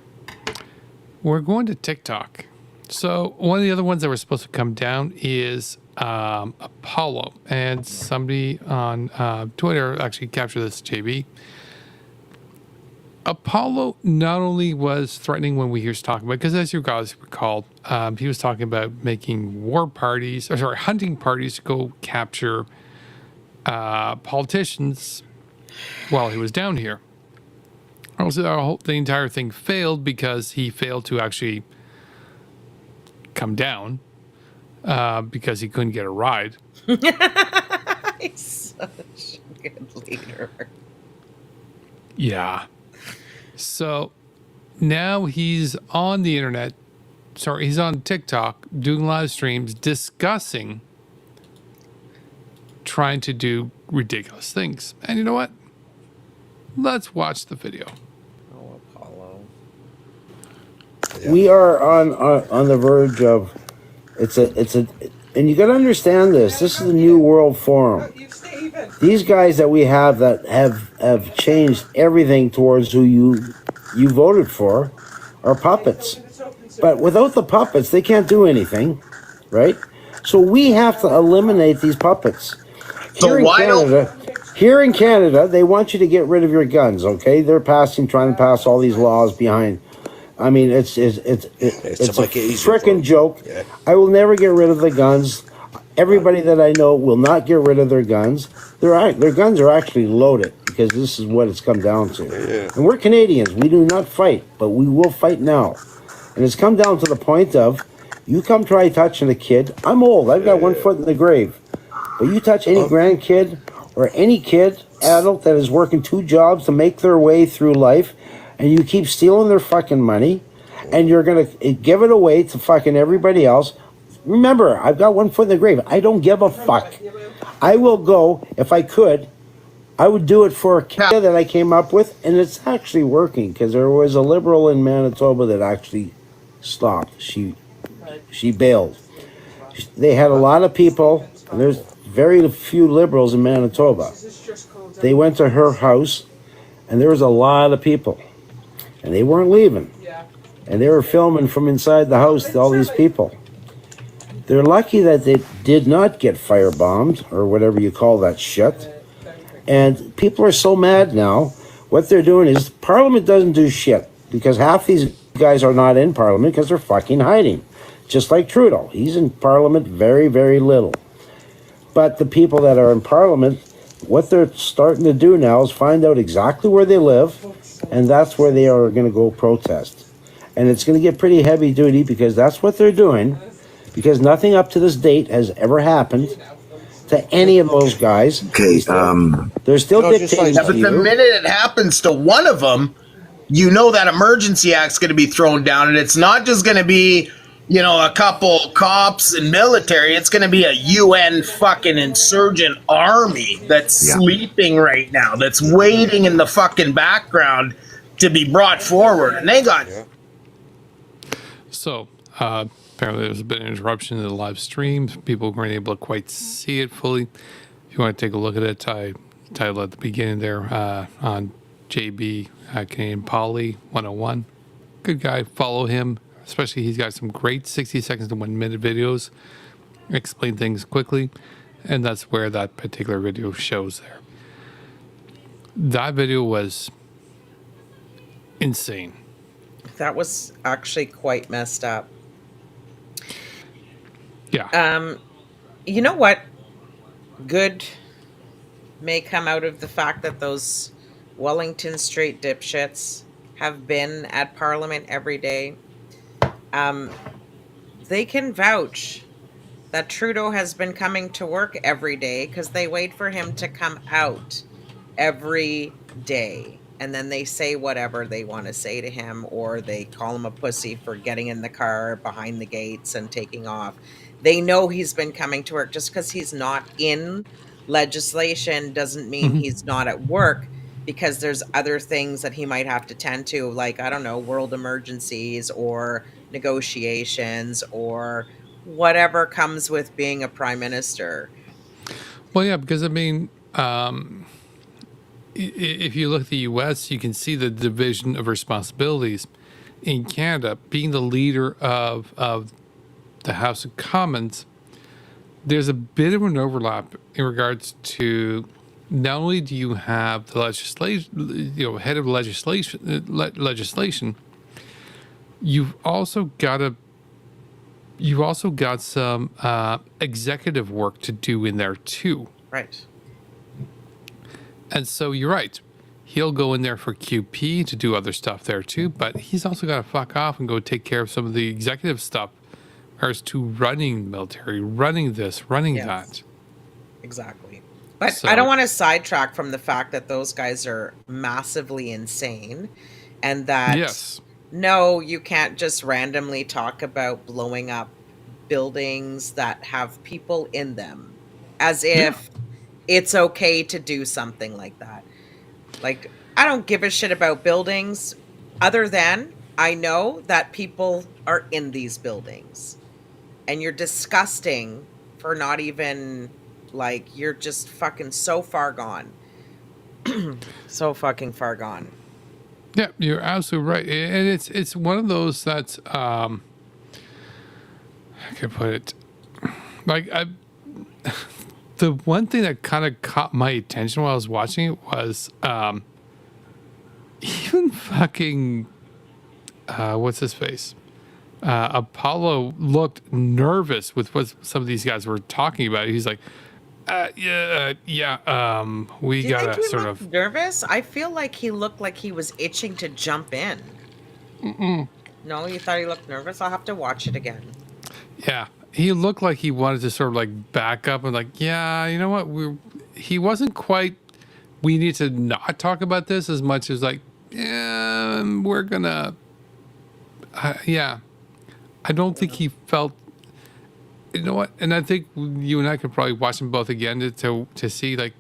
we're going to TikTok. So one of the other ones that were supposed to come down is Apollo, and somebody on Twitter actually captured this, JB. Apollo not only was threatening when we was talking about, because as you guys recall, he was talking about making hunting parties to go capture politicians while he was down here. Also, the entire thing failed because he failed to actually come down because he couldn't get a ride. he's such a good leader. Yeah. So now he's on the internet. Sorry, he's on TikTok doing live streams discussing trying to do ridiculous things. And you know what? Let's watch the video. Oh, Apollo. We are on the verge of and you got to understand this. This is the New World Forum. These guys that we have that have changed everything towards who you voted for are puppets. But without the puppets, they can't do anything, right? So we have to eliminate these puppets. Here in Canada, they want you to get rid of your guns. Okay, they're trying to pass all these laws behind. I mean, it's a frickin' joke. Yeah. I will never get rid of the guns. Everybody that I know will not get rid of their guns. Their guns are actually loaded because this is what it's come down to. Yeah. And we're Canadians. We do not fight, but we will fight now. And it's come down to the point of, you come try touching a kid. I'm old. I've got 1 foot in the grave. But you touch any grandkid or any kid, adult that is working 2 jobs to make their way through life, and you keep stealing their fucking money, and you're going to give it away to fucking everybody else. Remember, I've got 1 foot in the grave. I don't give a fuck. I will go, if I could, I would do it for a kid that I came up with, and it's actually working, because there was a Liberal in Manitoba that actually stopped. She bailed. They had a lot of people, and there's very few Liberals in Manitoba. They went to her house, and there was a lot of people, and they weren't leaving. And they were filming from inside the house to all these people. They're lucky that they did not get firebombed, or whatever you call that shit. And people are so mad now. What they're doing is, Parliament doesn't do shit, because half these guys are not in Parliament because they're fucking hiding. Just like Trudeau. He's in Parliament very, very little. But the people that are in Parliament, what they're starting to do now is find out exactly where they live, and that's where they are going to go protest. And it's going to get pretty heavy duty, because that's what they're doing, because nothing up to this date has ever happened to any of those guys. Okay, they're still dictating but the minute it happens to one of them, you know that Emergency Act's going to be thrown down, and it's not just going to be, a couple cops and military. It's going to be a UN fucking insurgent army that's sleeping right now, that's waiting in the fucking background to be brought forward. And they got... So, apparently there was a bit of interruption in the live stream. People weren't able to quite see it fully. If you want to take a look at it, I titled at the beginning there on JB Canadian Poly 101. Good guy. Follow him. Especially, he's got some great 60 seconds to 1 minute videos. Explain things quickly. And that's where that particular video shows there. That video was insane. That was actually quite messed up. Yeah. You know what? Good may come out of the fact that those Wellington Street dipshits have been at Parliament every day. They can vouch that Trudeau has been coming to work every day because they wait for him to come out every day. And then they say whatever they want to say to him, or they call him a pussy for getting in the car behind the gates and taking off. They know he's been coming to work. Just because he's not in legislation doesn't mean he's not at work, because there's other things that he might have to tend to, like, I don't know, world emergencies or negotiations or whatever comes with being a prime minister. Well, yeah, because I mean, if you look at the U.S., you can see the division of responsibilities. In Canada, being the leader of the House of Commons, there's a bit of an overlap in regards to not only do you have the legislation, head of legislation, you've also got some executive work to do in there too. Right. And so you're right. He'll go in there for QP to do other stuff there too, but he's also got to fuck off and go take care of some of the executive stuff as to running military, running this, running that. Exactly. But I don't want to sidetrack from the fact that those guys are massively insane, and that no, you can't just randomly talk about blowing up buildings that have people in them as if it's okay to do something like that. Like, I don't give a shit about buildings other than I know that people are in these buildings. And you're disgusting for not even, like, you're just fucking so far gone. So fucking far gone. Yeah, you're absolutely right. And it's one of those that's, how can I put it? Like, the one thing that kind of caught my attention while I was watching it was even fucking, what's his face? Apollo looked nervous with what some of these guys were talking about. He's like, we gotta sort of nervous. I feel like he looked like he was itching to jump in. No, you thought he looked nervous? I'll have to watch it again. Yeah, he looked like he wanted to sort of like back up and like, yeah, you know what? He wasn't quite. We need to not talk about this as much as like, yeah, we're gonna. I don't think he felt. You know what? And I think you and I could probably watch them both again to see, like,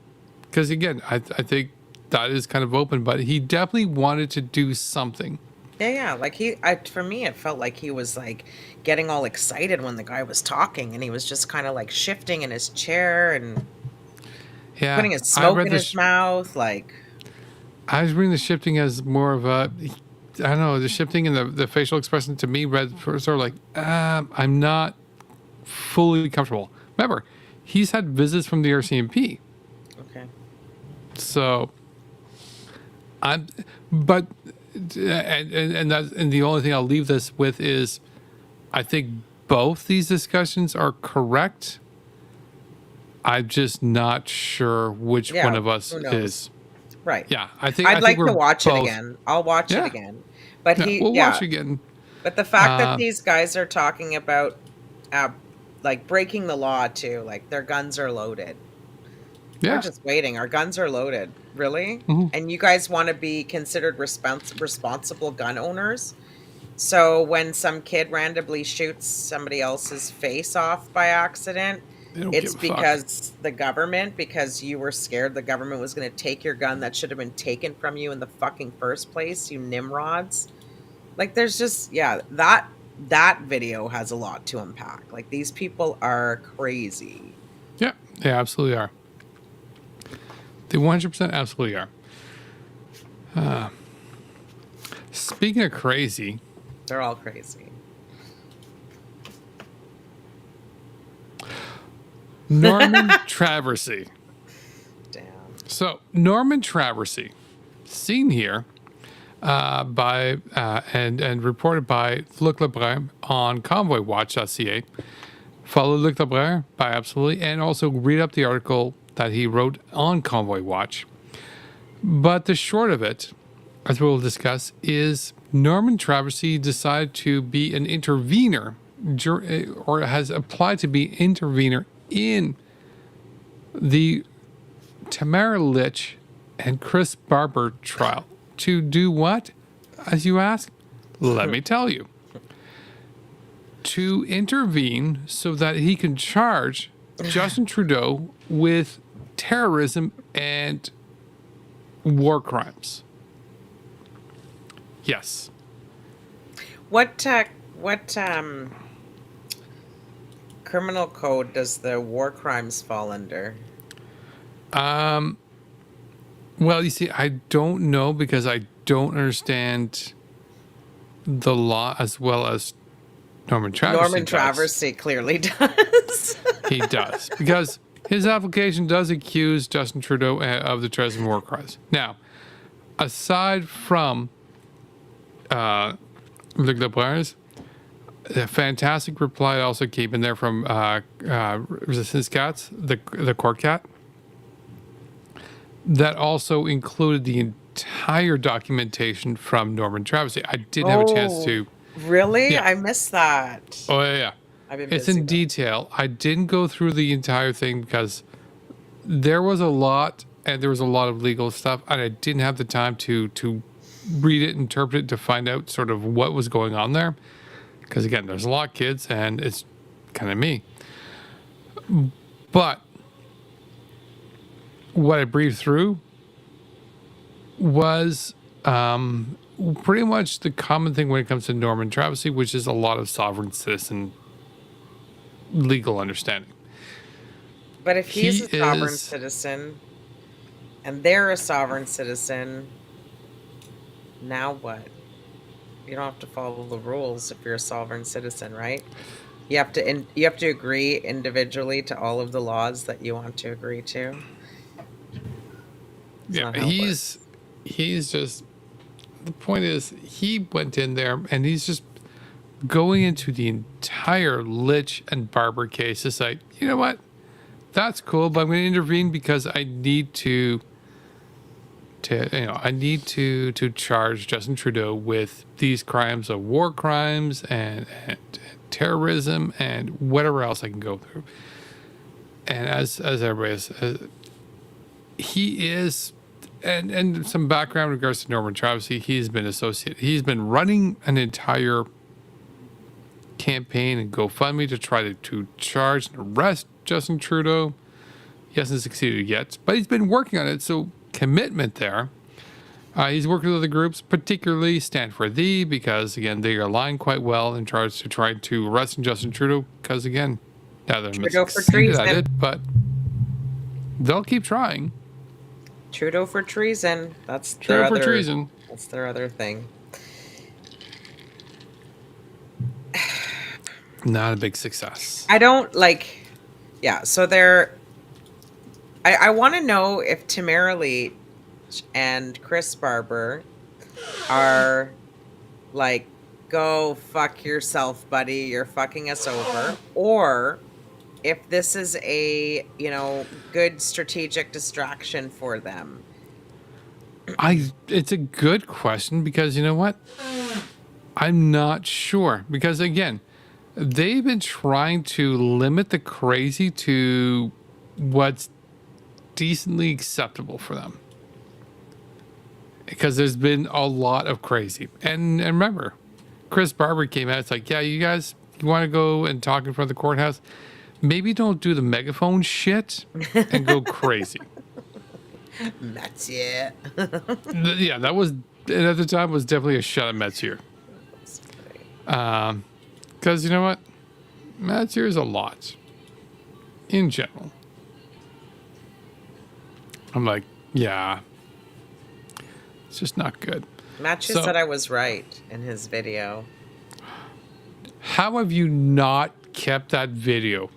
because again, I think that is kind of open, but he definitely wanted to do something. Yeah. Like for me, it felt like he was like getting all excited when the guy was talking, and he was just kind of like shifting in his chair and putting his smoke in his mouth. Like, I was reading the shifting as more of a, I don't know, the shifting and the facial expression to me read for sort of like, I'm not fully comfortable. Remember, he's had visits from the RCMP. Okay. So, and the only thing I'll leave this with is, I think both these discussions are correct. I'm just not sure which one of us is. Right. Yeah, I think I'd like to watch it both. again. I'll watch it again. But we'll watch it again. But the fact that these guys are talking about like breaking the law too, like their guns are loaded. Yeah. We're just waiting. Our guns are loaded. Really? Mm-hmm. And you guys want to be considered responsible gun owners? So when some kid randomly shoots somebody else's face off by accident, it's because the government, because you were scared the government was going to take your gun that should have been taken from you in the fucking first place, you nimrods. Like, there's just, that video has a lot to unpack. Like, these people are crazy. Yeah, they absolutely are. They 100% absolutely are. Speaking of crazy. They're all crazy. Norman Traversy. Damn. So, Norman Traversy, seen here by and reported by Luc Lebrun on convoywatch.ca. Follow Luc Lebrun by absolutely, and also read up the article that he wrote on Convoy Watch. But the short of it, as we will discuss, is Norman Traversy decided to be an intervener or has applied to be intervener in the Tamara Litch and Chris Barber trial. To do what, as you ask? Let me tell you. To intervene so that he can charge Justin Trudeau with terrorism and war crimes. Yes. What criminal code does the war crimes fall under? Well, you see, I don't know because I don't understand the law as well as Norman Traversy Norman does. Traversy clearly does. He does, because his application does accuse Justin Trudeau of the terrorism war crimes. Now, aside from Luc Lebrun's, a fantastic reply also came in there from Resistance Cats, the court cat, that also included the entire documentation from Norman Traversy. I didn't have a chance to. Really? Yeah. I missed that. Oh, yeah. I've been It's busy, in detail. I didn't go through the entire thing because there was a lot, and there was a lot of legal stuff, and I didn't have the time to read it, interpret it, to find out sort of what was going on there. Because, again, there's a lot of kids, and it's kind of me. But what I briefed through was pretty much the common thing when it comes to Norman Traversy, which is a lot of sovereign citizen legal understanding. But if he's He a sovereign is- citizen and they're a sovereign citizen, now what? You don't have to follow the rules if you're a sovereign citizen, right? You have to agree individually to all of the laws that you want to agree to. Yeah, not how it he's just, the point is, he went in there and he's just going into the entire Litch and Barber case. It's like, you know what? That's cool, but I'm going to intervene because I need to charge Justin Trudeau with these crimes of war crimes and terrorism and whatever else I can go through. And as everybody is, he is, and some background in regards to Norman Traversy, he's been running an entire campaign and GoFundMe to try to charge and arrest Justin Trudeau. He hasn't succeeded yet, but he's been working on it, so commitment there. He's working with other groups, particularly Stand For Thee, because, again, they align quite well in charge to try to arrest Justin Trudeau, because, again, now they're Trudeau for succeeded at treason. it, but they'll keep trying. Trudeau for treason. That's their Trudeau for other, treason. That's their other thing. Not a big success. I don't like, yeah, so I want to know if Tamara Leach and Chris Barber are like, go fuck yourself, buddy, you're fucking us over, or if this is a, good strategic distraction for them. It's a good question because, you know what? I'm not sure, because, again, they've been trying to limit the crazy to what's decently acceptable for them, because there's been a lot of crazy. And remember, Chris Barber came out, it's like, yeah, you guys, you want to go and talk in front of the courthouse, maybe don't do the megaphone shit and go crazy. That's it. Yeah, that was, and at the time, was definitely a shot at Metsier. Because, you know what? Metsier is a lot in general. I'm like, yeah, it's just not good. Matthew said I was right in his video. How have you not kept that video?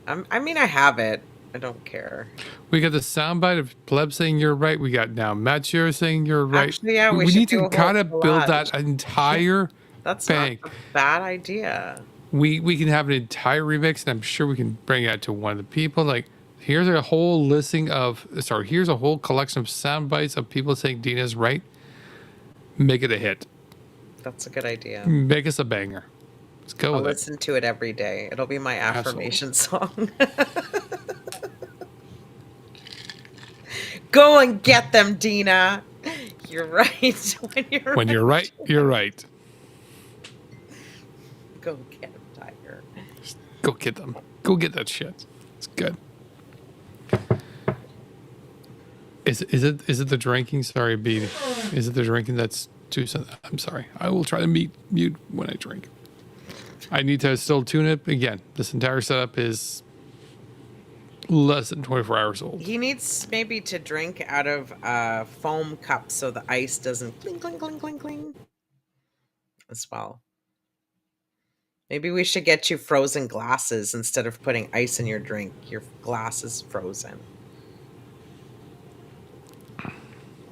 I mean, I have it. I don't care. We got the soundbite of Pleb saying you're right. We got now Mathieu saying you're right. Actually, yeah, we should need do to a kind of whole build collage. that entire That's bank. not a bad idea. We can have an entire remix, and I'm sure we can bring it to one of the people. Like, here's a whole listing of, here's a whole collection of sound bites of people saying Deana's right. Make it a hit. That's a good idea. Make us a banger. Let's go I'll with it. listen to it every day. It'll be my affirmation song. Go and get them, Deana. You're right. When you're right, you're right. Go get them, Tiger. Go get them. Go get that shit. It's good. Is it the drinking? Sorry, B. Is it the drinking that's too? I'm sorry. I will try to mute when I drink. I need to still tune it again. This entire setup is less than 24 hours old. He needs maybe to drink out of a foam cup so the ice doesn't cling, cling, cling, cling, cling. As well. Maybe we should get you frozen glasses instead of putting ice in your drink. Your glass is frozen.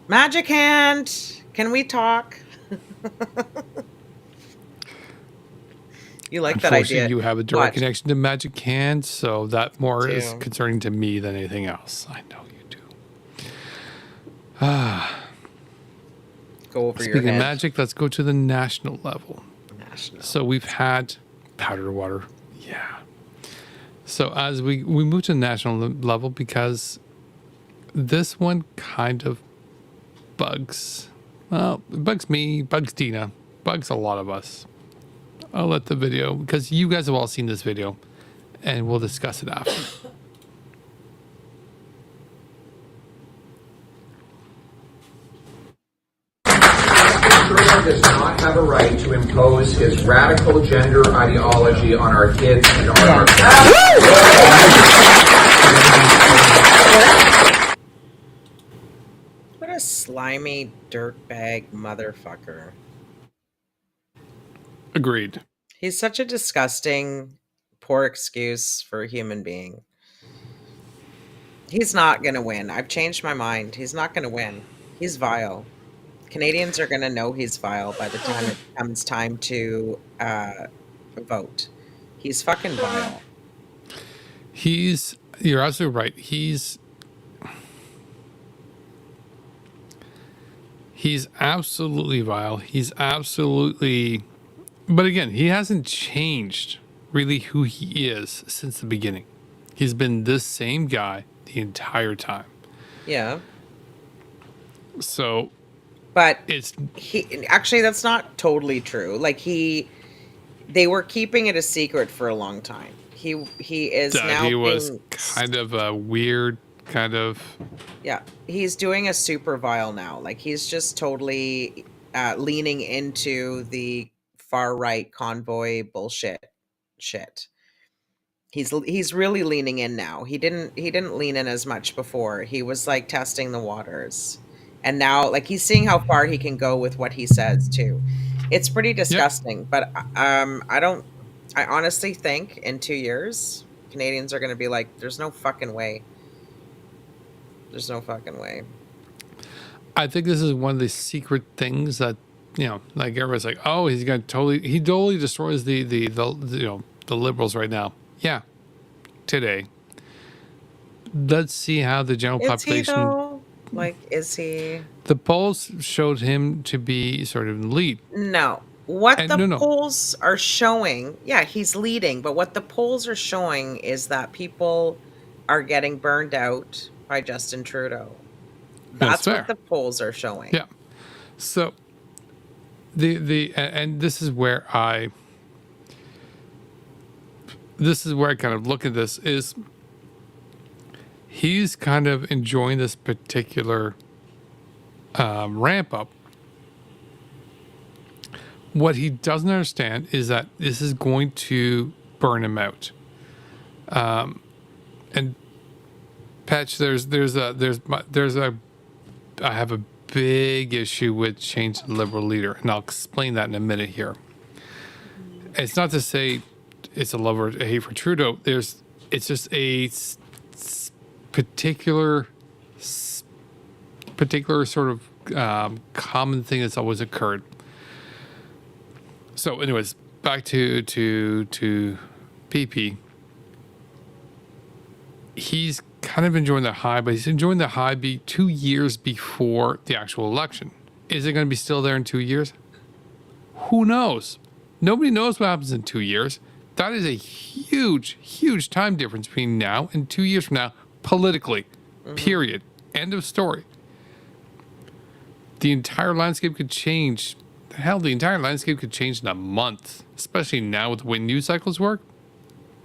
Magic hand! Can we talk? You like that idea? You have a direct What? connection to Magic Hand, so that more is Do. concerning to me than anything else. I know you do. Go over your Speaking head. of magic, let's go to the national level. National. So we've had powder water. Yeah. So as we move to the national level, because this one kind of bugs. Well, it bugs me, bugs Deana, bugs a lot of us. I'll let the video, because you guys have all seen this video, and we'll discuss it after. Trudeau does not have a right to impose his radical gender ideology on our kids and on our What a slimy dirtbag motherfucker. Agreed. He's such a disgusting, poor excuse for a human being. He's not going to win. I've changed my mind. He's not going to win. He's vile. Canadians are going to know he's vile by the time it comes time to vote. He's fucking vile. You're absolutely right. He's absolutely vile. He's absolutely, but again, he hasn't changed really who he is since the beginning. He's been this same guy the entire time. Yeah. So, but it's actually that's not totally true. Like they were keeping it a secret for a long time. He is now he was kind of a weird kind of. Yeah, he's doing a super vile now. Like he's just totally leaning into the far right convoy bullshit shit. He's really leaning in now. He didn't lean in as much before. He was like testing the waters. And now like he's seeing how far he can go with what he says too. It's pretty disgusting, yep. But I honestly think in 2 years Canadians are going to be like there's no fucking way. There's no fucking way. I think this is one of the secret things that, you know, like everybody's like, oh, he totally destroys the liberals right now. Yeah. Today. Let's see how the general population. Is he though? Like, is he? The polls showed him to be sort of in the lead. No. Polls are showing, yeah, he's leading, but what the polls are showing is that people are getting burned out by Justin Trudeau. That's what the polls are showing. Yeah. So and this is where I kind of look at this is he's kind of enjoying this particular ramp up. What he doesn't understand is that this is going to burn him out. And Patch, I have a big issue with changing the Liberal leader, and I'll explain that in a minute here. It's not to say it's a love or a hate for Trudeau. It's just a particular sort of common thing that's always occurred. So, anyways, back to PP. He's kind of enjoying the high, but he's enjoying the high 2 years before the actual election. Is it going to be still there in 2 years? Who knows? Nobody knows what happens in 2 years. That is a huge, huge time difference between now and 2 years from now, politically. Period. End of story. The entire landscape could change. Hell, the entire landscape could change in a month, especially now with the way news cycles work.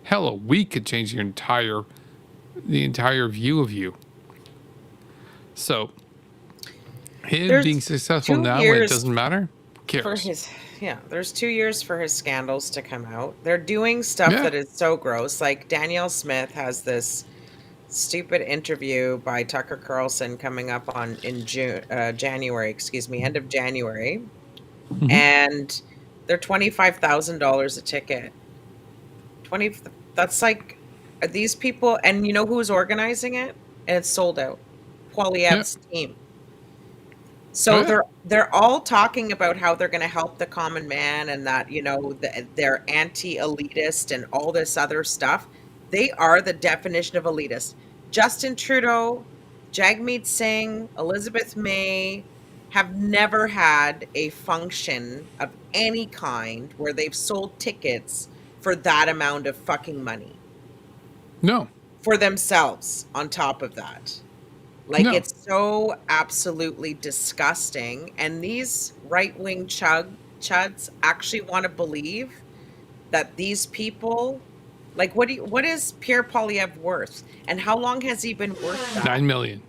Hell, a week could change the entire view of you. So, him being successful now when it doesn't matter, who cares? There's 2 years for his scandals to come out. They're doing stuff that is so gross. Like Danielle Smith has this stupid interview by Tucker Carlson coming up in January, end of January, and they're $25,000 a ticket. That's like these people, and you know who's organizing it? And it's sold out. Poilievre's team. So they're all talking about how they're going to help the common man, and that they're anti-elitist and all this other stuff. They are the definition of elitist. Justin Trudeau, Jagmeet Singh, Elizabeth May have never had a function of any kind where they've sold tickets for that amount of fucking money. No. For themselves on top of that. It's so absolutely disgusting. And these right-wing chuds actually want to believe that these people... what is Pierre Poilievre worth? And how long has he been worth that? $9 million.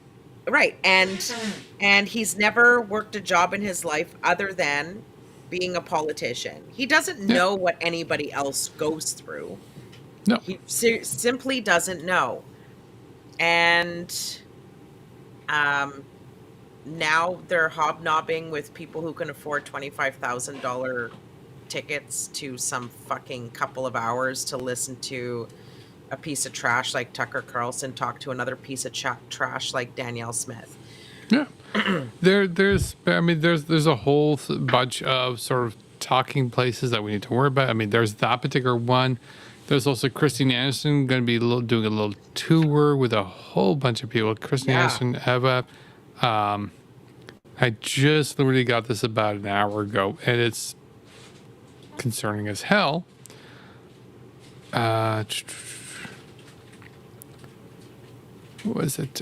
Right. And he's never worked a job in his life other than being a politician. He doesn't know what anybody else goes through. No. He simply doesn't know. And now they're hobnobbing with people who can afford $25,000 tickets to some fucking couple of hours to listen to a piece of trash like Tucker Carlson talk to another piece of trash like Danielle Smith. Yeah. There's a whole bunch of sort of talking places that we need to worry about. I mean, there's that particular one. There's also Christine Anderson going to be doing a little tour with a whole bunch of people. Christine Anderson, Eva. I just literally got this about an hour ago, and it's concerning as hell. What was it?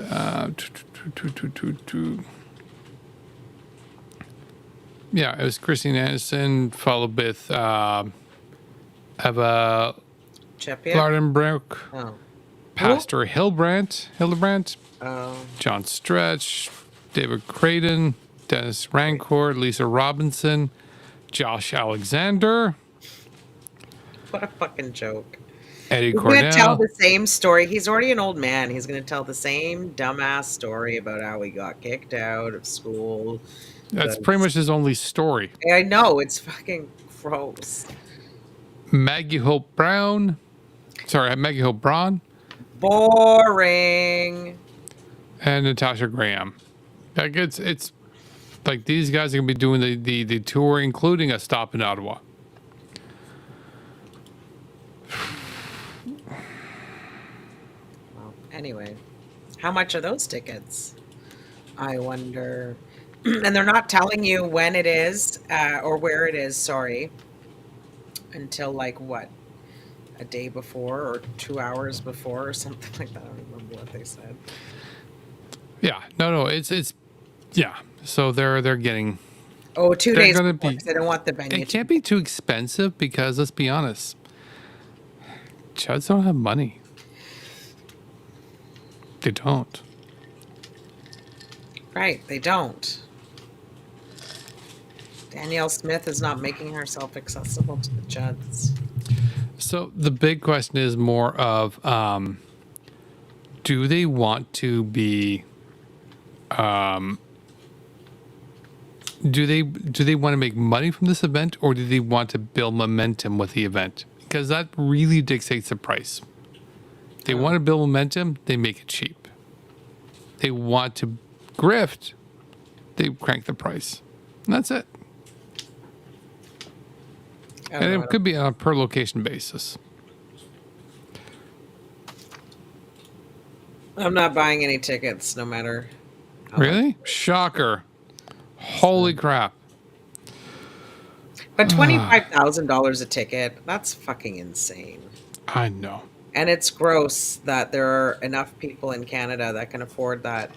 Yeah, it was Christine Anderson, followed with Eva Lardenbroek, Pastor Hildebrandt, John Stretch, David Creighton, Dennis Rancourt, Lisa Robinson, Josh Alexander. What a fucking joke. Eddie He's Cornell. going to tell the same story. He's already an old man. He's going to tell the same dumbass story about how he got kicked out of school. That's pretty much his only story. I know. It's fucking gross. Maggie Hope Braun. Boring. And Natasha Graham. Like it's like these guys are going to be doing the tour, including a stop in Ottawa. Anyway, how much are those tickets? I wonder. And they're not telling you when it is or where it is, sorry, until like what? A day before or 2 hours before or something like that. I don't remember what they said. Yeah. No, it's yeah. So they're getting 2 days gonna before, 'cause they don't want the venue. It can't be too expensive because let's be honest. Chuds don't have money. They don't. Right, they don't. Danielle Smith is not making herself accessible to the Chuds. So the big question is more of, do they want to be, do they want to make money from this event, or do they want to build momentum with the event? Because that really dictates the price. They want to build momentum, they make it cheap. They want to grift, they crank the price. And that's it. And it could be on a per location basis. I'm not buying any tickets, no matter. Really? Shocker. Holy crap. But $25,000 a ticket, that's fucking insane. I know. And it's gross that there are enough people in Canada that can afford that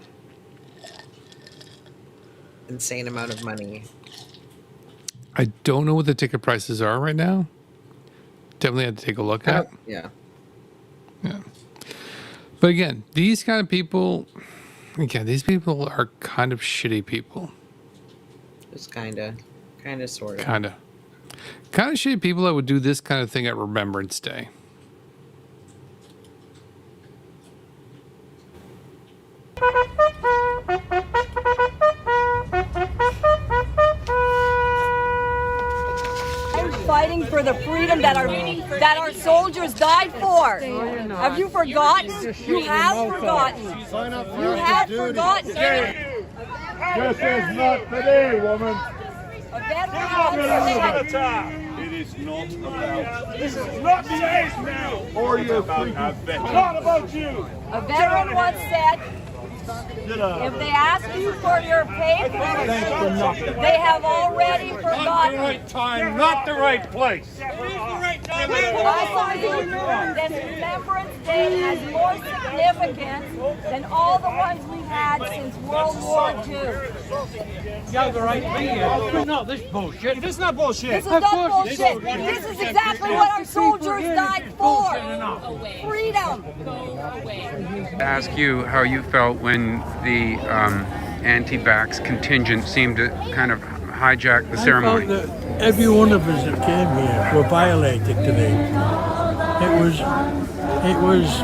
insane amount of money. I don't know what the ticket prices are right now. Definitely have to take a look at. Yeah. But again, these kind of people, these people are kind of shitty people. Just kind of, sort of. Kind of shitty people that would do this kind of thing at Remembrance Day. I'm fighting for the freedom that our soldiers died for. Have you forgotten? You have forgotten. You have forgotten. This is not today, woman. It is not about. This is not the age now. Or your freaking. It's not about you. A veteran once said, if they ask you for your papers, they have already Not the forgotten. right time, not the right place. I believe that Remembrance Day has more significance than all the ones we've had since World War II. Yeah, the right thing. No, this is bullshit. This is not bullshit. This is not bullshit. This is exactly what our soldiers died for. Freedom. Ask you how you felt when the anti-vax contingent seemed to kind of hijack the ceremony. I felt that every one of us that came here were violated today. It was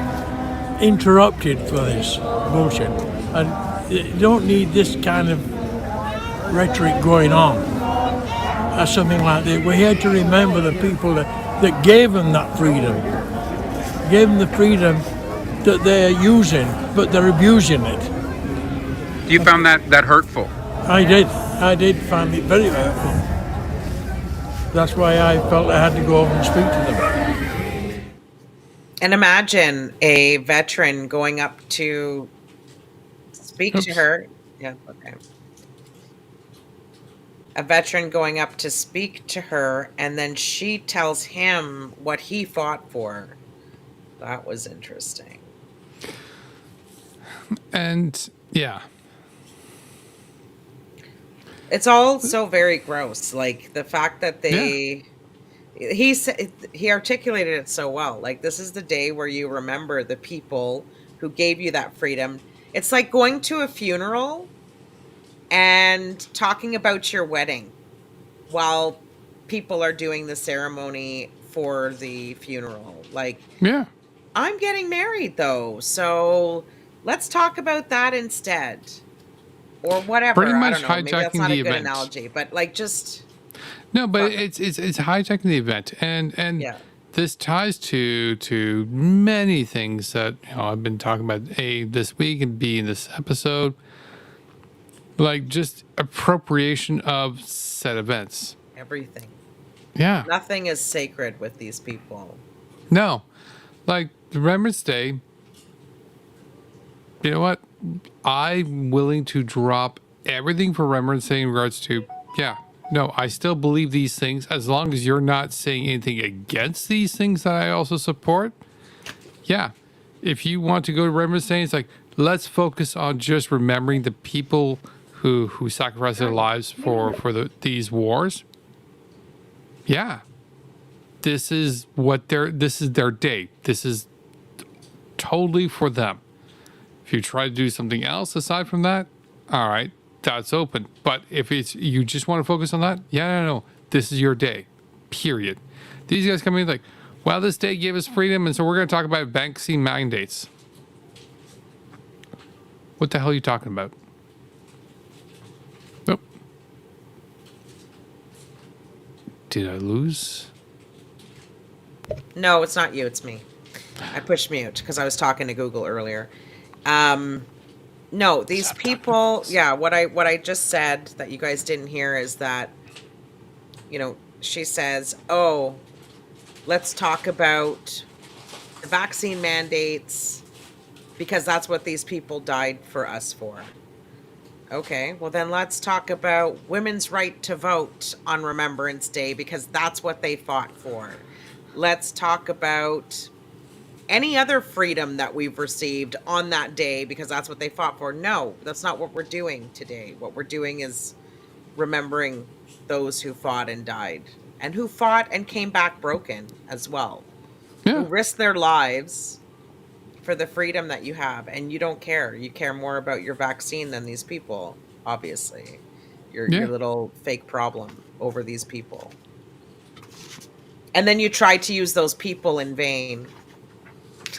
interrupted for this bullshit, and you don't need this kind of rhetoric going on or something like that. We're here to remember the people that gave them that freedom, gave them the freedom that they're using, but they're abusing it. You found that hurtful? I did find it very hurtful. That's why I felt I had to go over and speak to them. And imagine a veteran going up to speak to her. Yeah, okay. A veteran going up to speak to her, and then she tells him what he fought for. That was interesting. And yeah. It's all so very gross. Like the fact that he articulated it so well. Like, this is the day where you remember the people who gave you that freedom. It's like going to a funeral and talking about your wedding while people are doing the ceremony for the funeral. Like, yeah, I'm getting married though, so let's talk about that instead. Or whatever. Pretty much I don't know. Maybe that's hijacking not the a good event. analogy, but like just no, but it's hijacking the event, and yeah. This ties to many things that I've been talking about A this week and B in this episode, like just appropriation of said events. Everything. Yeah. Nothing is sacred with these people. No, like Remembrance Day. You know what? I'm willing to drop everything for Remembrance Day in regards to, no, I still believe these things as long as you're not saying anything against these things that I also support. Yeah. If you want to go to Remembrance Day, it's like, let's focus on just remembering the people who sacrificed their lives for these wars. Yeah. This is their day. This is totally for them. If you try to do something else aside from that, all right, that's open. But if it's you just want to focus on that, no, this is your day, period. These guys come in like, well, this day gave us freedom, and so we're going to talk about vaccine mandates. What the hell are you talking about? Nope. Did I lose? No, it's not you, it's me. I pushed mute because I was talking to Google earlier. No, these people, what I just said that you guys didn't hear is that, she says, oh, let's talk about the vaccine mandates because that's what these people died for us for. Okay, well then let's talk about women's right to vote on Remembrance Day because that's what they fought for. Let's talk about any other freedom that we've received on that day because that's what they fought for. No, that's not what we're doing today. What we're doing is remembering those who fought and died and who fought and came back broken as well. Yeah. Who risked their lives for the freedom that you have, and you don't care. You care more about your vaccine than these people, obviously. Your little fake problem over these people. And then you try to use those people in vain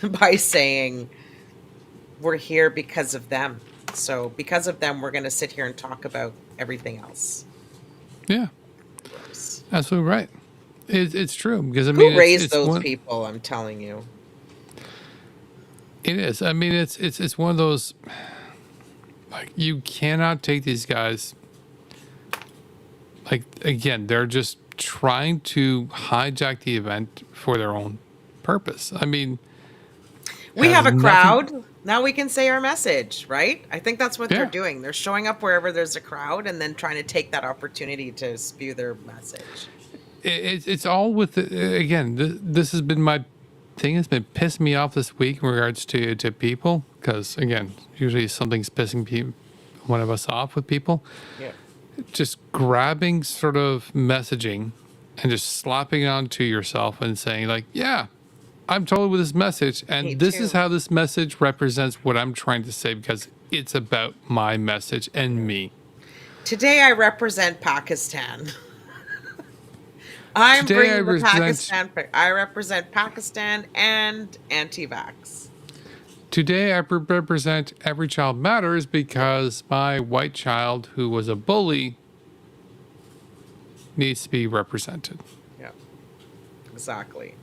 by saying, we're here because of them. So because of them, we're going to sit here and talk about everything else. Yeah. Absolutely right. It's true. Because, I mean, who raised it's those people, I'm telling you. It is. I mean, it's one of those, like, you cannot take these guys, like, again, they're just trying to hijack the event for their own purpose. I mean, we have a crowd. Now we can say our message, right? I think that's what they're doing. They're showing up wherever there's a crowd and then trying to take that opportunity to spew their message. It's all with, again, this has been my thing that's been pissing me off this week in regards to people, because again, usually something's pissing one of us off with people. Yeah. Just grabbing sort of messaging and just slapping it onto yourself and saying like, yeah, I'm totally with this message, and this is how this message represents what I'm trying to say because it's about my message and me. Today I represent Pakistan. I represent Pakistan and anti-vax. Today I represent Every Child Matters because my white child who was a bully needs to be represented. Yeah, exactly.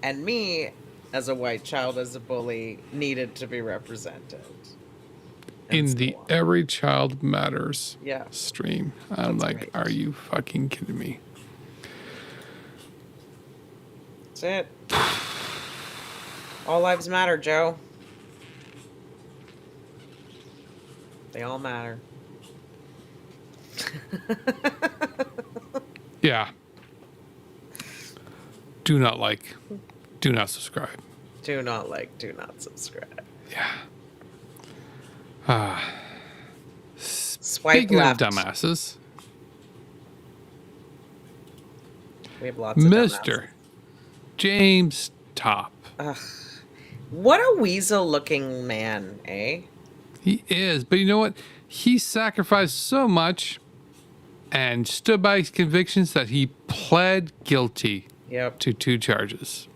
And me, as a white child, as a bully, needed to be represented. In the Every Child Matters Yeah. stream. I'm That's like, are you fucking kidding me? That's it. All lives matter, Joe. They all matter. Yeah. Do not like. Do not subscribe. Do not like, do not subscribe. Yeah. Swipe Speaking left. of dumbasses, We have lots of Mr. dumbasses. James Topp. Ugh. What a weasel-looking man, eh? He is, but you know what? He sacrificed so much and stood by his convictions that he pled guilty to 2 charges.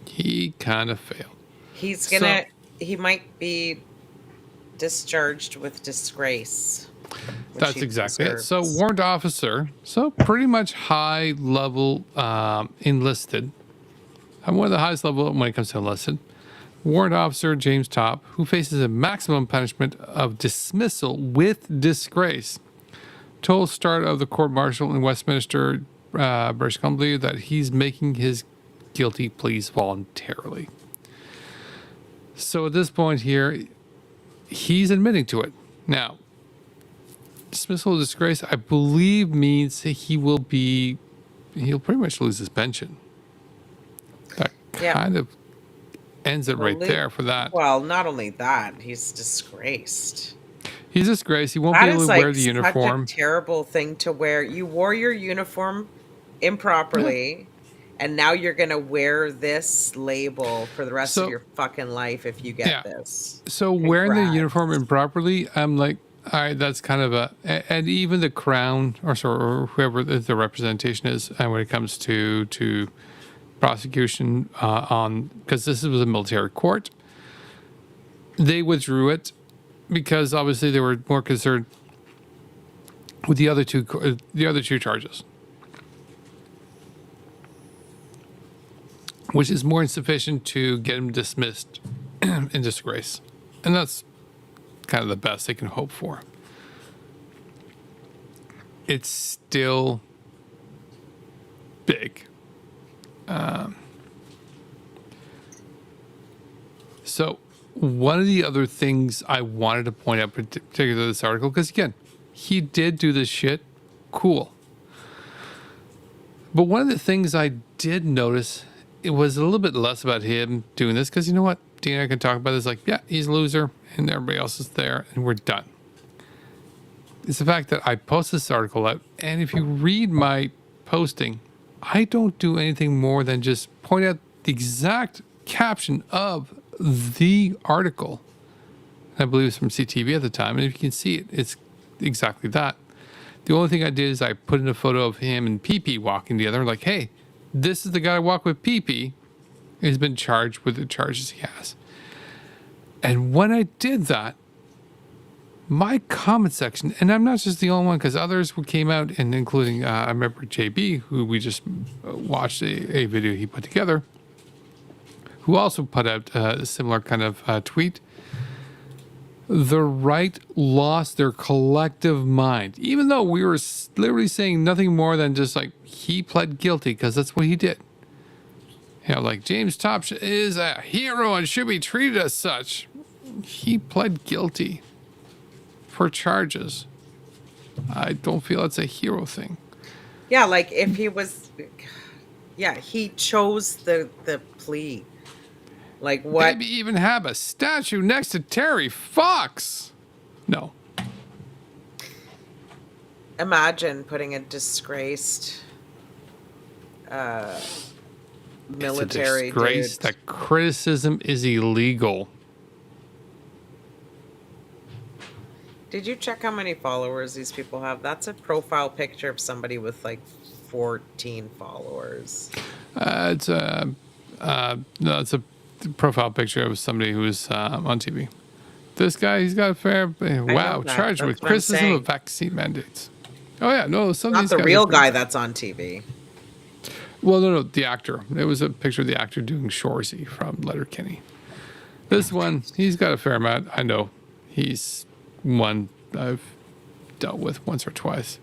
He kind of failed. He's gonna, he might be discharged with disgrace. That's exactly it. So warrant officer, so pretty much high level enlisted. I'm one of the highest level when it comes to enlisted. Warrant officer James Topp, who faces a maximum punishment of dismissal with disgrace, told start of the court martial in Westminster, British Columbia, that he's making his guilty pleas voluntarily. So at this point here, he's admitting to it. Now, dismissal of disgrace, I believe, means he'll pretty much lose his pension. That kind of ends it right there for that. Well, not only that, he's disgraced. He's disgraced. He won't be able to wear the uniform. Such a terrible thing to wear. You wore your uniform improperly, and now you're going to wear this label for the rest of your fucking life if you get this. So wearing the uniform improperly, I'm like, all right, that's kind of and even the Crown or whoever the representation is, and when it comes to prosecution because this was a military court, they withdrew it because obviously they were more concerned with the other two charges, which is more insufficient to get him dismissed in disgrace, and that's kind of the best they can hope for. It's still big. So one of the other things I wanted to point out, particularly this article, because again, he did do this shit. Cool. But one of the things I did notice, it was a little bit less about him doing this, because you know what? Deana can talk about this like, yeah, he's a loser, and everybody else is there, and we're done. It's the fact that I post this article out, and if you read my posting, I don't do anything more than just point out the exact caption of the article. I believe it's from CTV at the time, and if you can see it, it's exactly that. The only thing I did is I put in a photo of him and PP walking together, like, hey, this is the guy I walk with PP. He's been charged with the charges he has. And when I did that, my comment section, and I'm not just the only one, because others came out, and including, I remember JB, who we just watched a video he put together, who also put out a similar kind of tweet. The right lost their collective mind, even though we were literally saying nothing more than just like, he pled guilty because that's what he did. You know, like James Topp is a hero and should be treated as such. He pled guilty for charges. I don't feel it's a hero thing. Yeah, like if he was, yeah, he chose the plea. Like what? Maybe even have a statue next to Terry Fox. No. Imagine putting a disgraced military it's a disgrace dude. that criticism is illegal. Did you check how many followers these people have? That's a profile picture of somebody with like 14 followers. It's a profile picture of somebody who was on TV. This guy, he's got a fair, wow, charged with criticism of vaccine mandates. Oh yeah, no, some not of these the guys real guy that's on TV. Well, no, the actor. It was a picture of the actor doing Shoresy from Letterkenny. This one, he's got a fair amount. I know. He's one I've dealt with once or twice.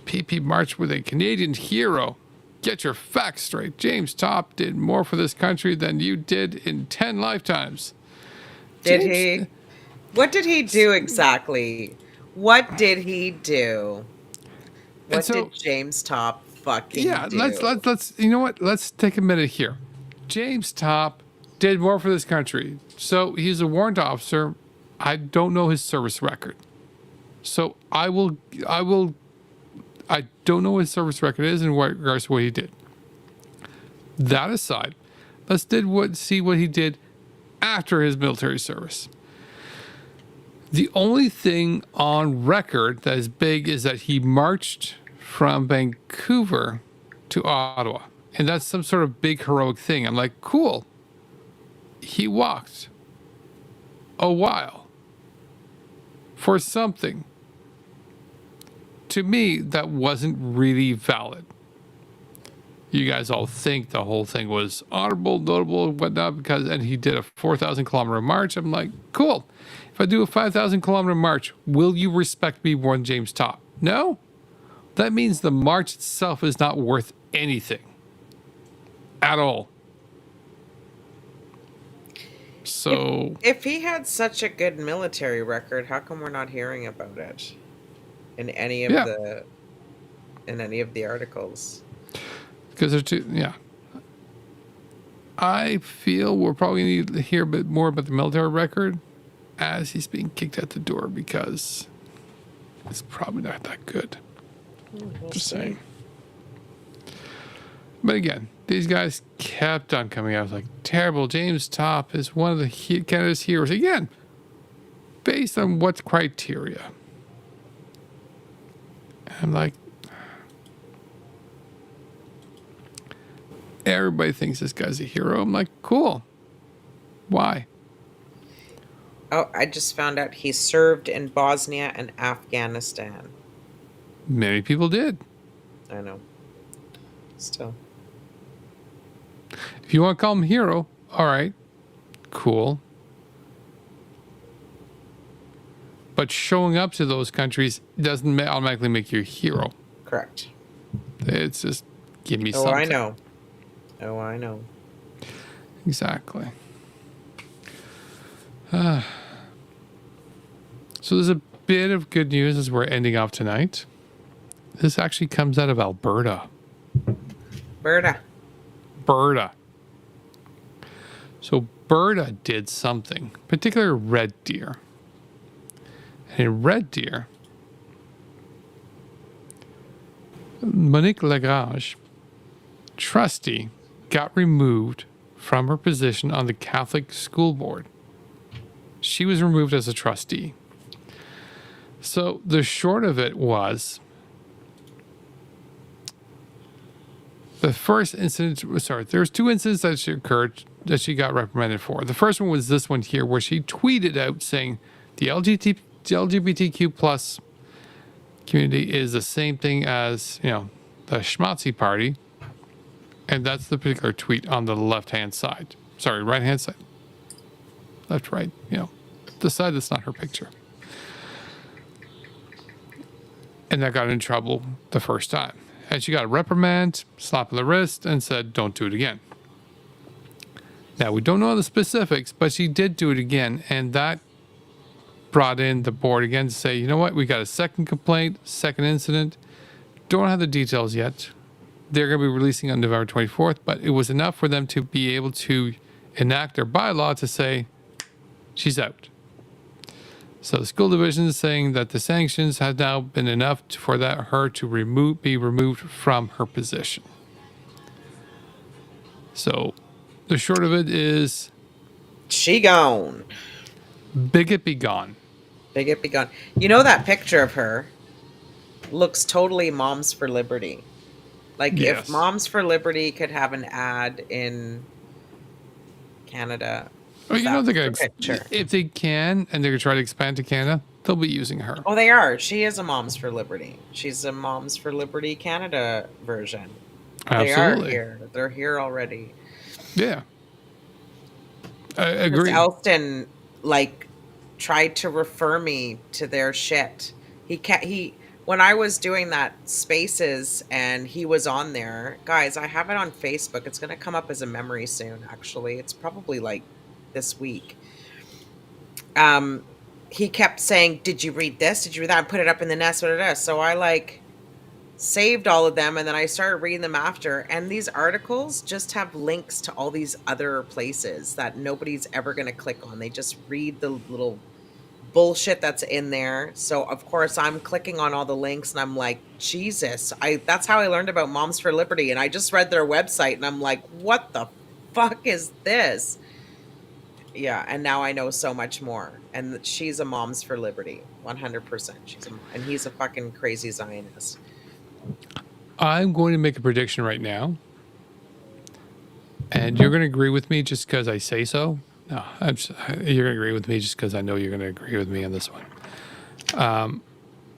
PP marched with a Canadian hero. Get your facts straight. James Topp did more for this country than you did in 10 lifetimes. Did he? What did he do exactly? What did he do? What did James Topp fucking do? let's you know what? Let's take a minute here. James Topp did more for this country. So he's a warrant officer. I don't know his service record. So I don't know what his service record is in regards to what he did. That aside, let's see what he did after his military service. The only thing on record that is big is that he marched from Vancouver to Ottawa. And that's some sort of big heroic thing. I'm like, cool. He walked a while for something. To me, that wasn't really valid. You guys all think the whole thing was honorable, notable, whatnot, and he did a 4,000 kilometer march. I'm like, cool. If I do a 5,000 kilometer march, will you respect me more than James Topp? No? That means the march itself is not worth anything. At all. So... If he had such a good military record, how come we're not hearing about it in any of the articles? Because they're too, I feel we're probably going to need to hear a bit more about the military record as he's being kicked out the door, because it's probably not that good. Just saying. But again, these guys kept on coming out like, terrible, James Topp is one of the Canada's heroes. Again, based on what criteria? I'm like, everybody thinks this guy's a hero. I'm like, cool. Why? Oh, I just found out he served in Bosnia and Afghanistan. Many people did. I know. Still. If you want to call him hero, all right, cool. But showing up to those countries doesn't automatically make you a hero. Correct. It's just, give me something. Oh, I know. Oh, I know. Exactly. So there's a bit of good news as we're ending off tonight. This actually comes out of Alberta. Alberta. So Alberta did something, particular red deer. And in red deer, Monique Lagrange, trustee, got removed from her position on the Catholic school board. She was removed as a trustee. So the short of it was the first incident, there was 2 incidents that she occurred that she got reprimanded for. The first one was this one here where she tweeted out saying the LGBTQ plus community is the same thing as, the schmatzy party. And that's the particular tweet on the left-hand side. Sorry, right-hand side. Left, right, the side that's not her picture. And that got her in trouble the first time. And she got a reprimand, slap on the wrist, and said, don't do it again. Now, we don't know the specifics, but she did do it again. And that brought in the board again to say, you know what, we got a second complaint, second incident. Don't have the details yet. They're going to be releasing on November 24th, but it was enough for them to be able to enact their bylaw to say, she's out. So the school division is saying that the sanctions have now been enough for her to be removed from her position. So the short of it is, she gone. Bigot be gone. Bigot be gone. You know that picture of her looks totally Moms for Liberty. Like Yes. if Moms for Liberty could have an ad in Canada. Oh, you know, they're gonna, if they can, and they're going to try to expand to Canada, they'll be using her. Oh, they are. She is a Moms for Liberty. She's a Moms for Liberty Canada version. Absolutely. They are here. They're here already. Yeah. I agree. Elston, tried to refer me to their shit. When I was doing that Spaces and he was on there, guys, I have it on Facebook. It's going to come up as a memory soon, actually. It's probably this week. He kept saying, did you read this? Did you read that? And put it up in the nest. So I saved all of them and then I started reading them after. And these articles just have links to all these other places that nobody's ever going to click on. They just read the little bullshit that's in there. So of course I'm clicking on all the links and I'm like, Jesus, that's how I learned about Moms for Liberty. And I just read their website and I'm like, what the fuck is this? Yeah, and now I know so much more. And she's a Moms for Liberty, 100%. And he's a fucking crazy Zionist. I'm going to make a prediction right now. And you're going to agree with me just because I say so. No, you're going to agree with me just because I know you're going to agree with me on this one.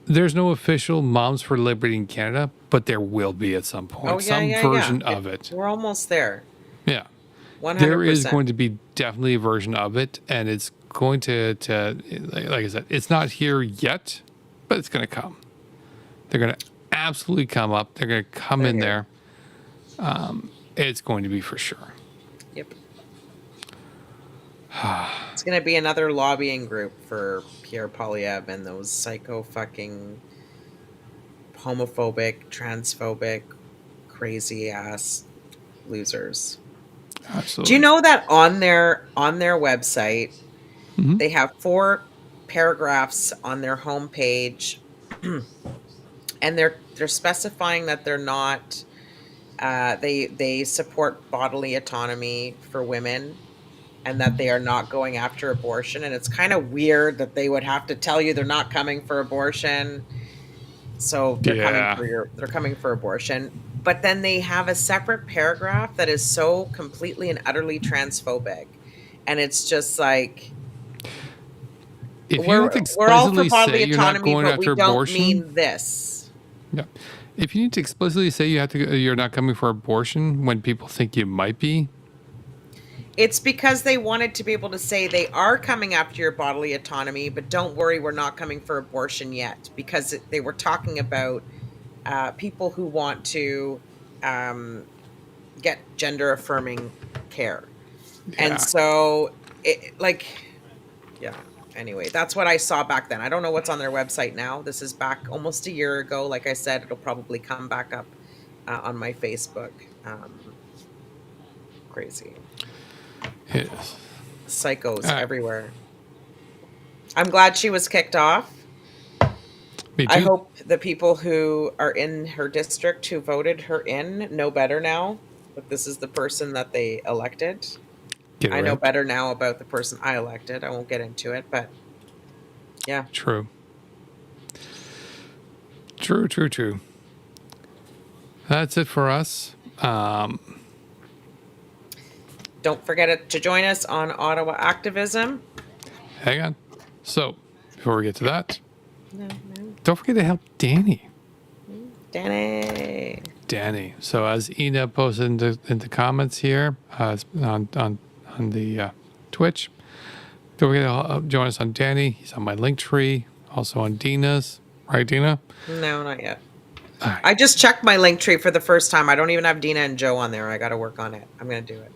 There's no official Moms for Liberty in Canada, but there will be at some point. Some version of it. We're almost there. Yeah. 100%. There is going to be definitely a version of it, and it's going to like I said, it's not here yet, but it's going to come. They're going to absolutely come up. They're going to come in there. It's going to be for sure. Yep. It's going to be another lobbying group for Pierre Poilievre and those psycho fucking homophobic, transphobic, crazy ass losers. Absolutely. Do you know that on their website, they have 4 paragraphs on their homepage, and they're specifying that they're not they support bodily autonomy for women, and that they are not going after abortion. And it's kind of weird that they would have to tell you they're not coming for abortion. So they're coming for abortion. But then they have a separate paragraph that is so completely and utterly transphobic. And it's just like, we're all for bodily autonomy, but we don't mean this. Yeah. If you need to explicitly say you're not coming for abortion when people think you might be. It's because they wanted to be able to say they are coming after your bodily autonomy, but don't worry, we're not coming for abortion yet. Because they were talking about people who want to get gender affirming care. Yeah. And so Yeah. Anyway, that's what I saw back then. I don't know what's on their website now. This is back almost a year ago. Like I said, it'll probably come back up on my Facebook. Crazy. Yes. Psychos everywhere. I'm glad she was kicked off. Me too. I hope the people who are in her district who voted her in know better now. But this is the person that they elected. I know better now about the person I elected. I won't get into it, but yeah. True. True. That's it for us. Don't forget to join us on Ottawa Activism. Hang on. So, before we get to that, don't forget to help Danny. Danny. So, as Ina posted in the comments here on the Twitch, don't forget to join us on Danny. He's on my link tree, also on Dina's. Right, Dina? No, not yet. Right. I just checked my link tree for the first time. I don't even have Deana and Joe on there. I got to work on it. I'm going to do it.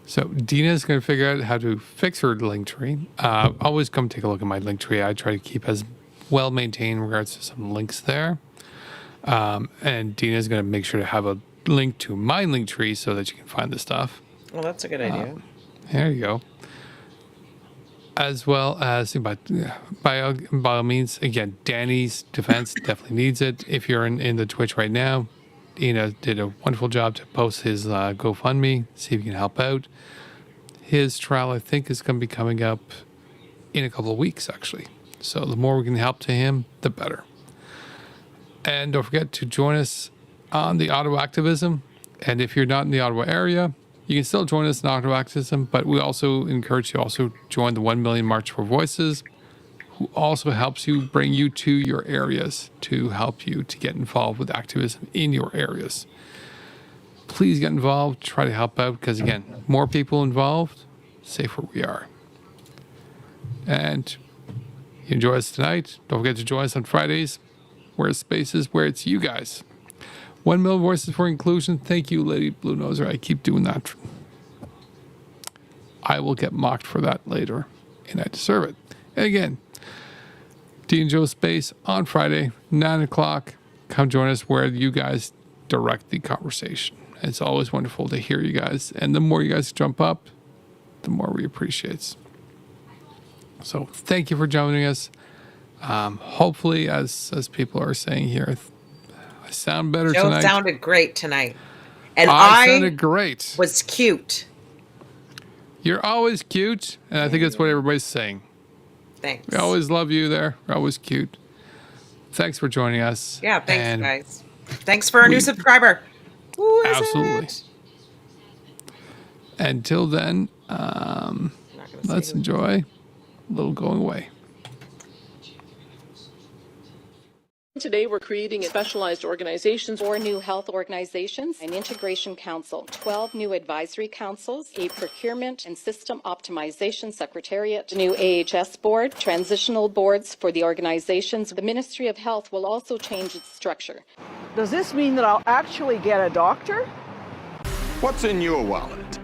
So Dina's going to figure out how to fix her link tree. Always come take a look at my link tree. I try to keep as well maintained in regards to some links there. And Dina's going to make sure to have a link to my link tree so that you can find the stuff. Well, that's a good idea. There you go. As well as, by all means, again, Danny's defense definitely needs it. If you're in the Twitch right now, Dina did a wonderful job to post his GoFundMe, see if you can help out. His trial, I think, is going to be coming up in a couple of weeks, actually. So the more we can help to him, the better. And don't forget to join us on the Ottawa Activism. And if you're not in the Ottawa area, you can still join us in Ottawa Activism, but we also encourage you to also join the 1 Million March for Voices, who also helps you bring you to your areas to help you to get involved with activism in your areas. Please get involved, try to help out, because again, more people involved, safer we are. And you enjoy us tonight. Don't forget to join us on Fridays, where spaces, where it's you guys. 1 Million Voices for Inclusion. Thank you, Lady Blue Noser. I keep doing that. I will get mocked for that later, and I deserve it. And again, Deana Joe Space on Friday, 9 o'clock. Come join us where you guys direct the conversation. It's always wonderful to hear you guys. And the more you guys jump up, the more we appreciate. So thank you for joining us. Hopefully, as people are saying here, I sound better tonight. Joe sounded great tonight. And I sounded great. Was cute. You're always cute. And I think that's what everybody's saying. Thanks. We always love you there. You're always cute. Thanks for joining us. Yeah, thanks, guys. Thanks for our new subscriber. Who is absolutely. It? Until then, let's enjoy a little going away. Today, we're creating specialized organizations. 4 new health organizations, an integration council, 12 new advisory councils, a procurement and system optimization secretariat, a new AHS board, transitional boards for the organizations. The Ministry of Health will also change its structure. Does this mean that I'll actually get a doctor? What's in your wallet?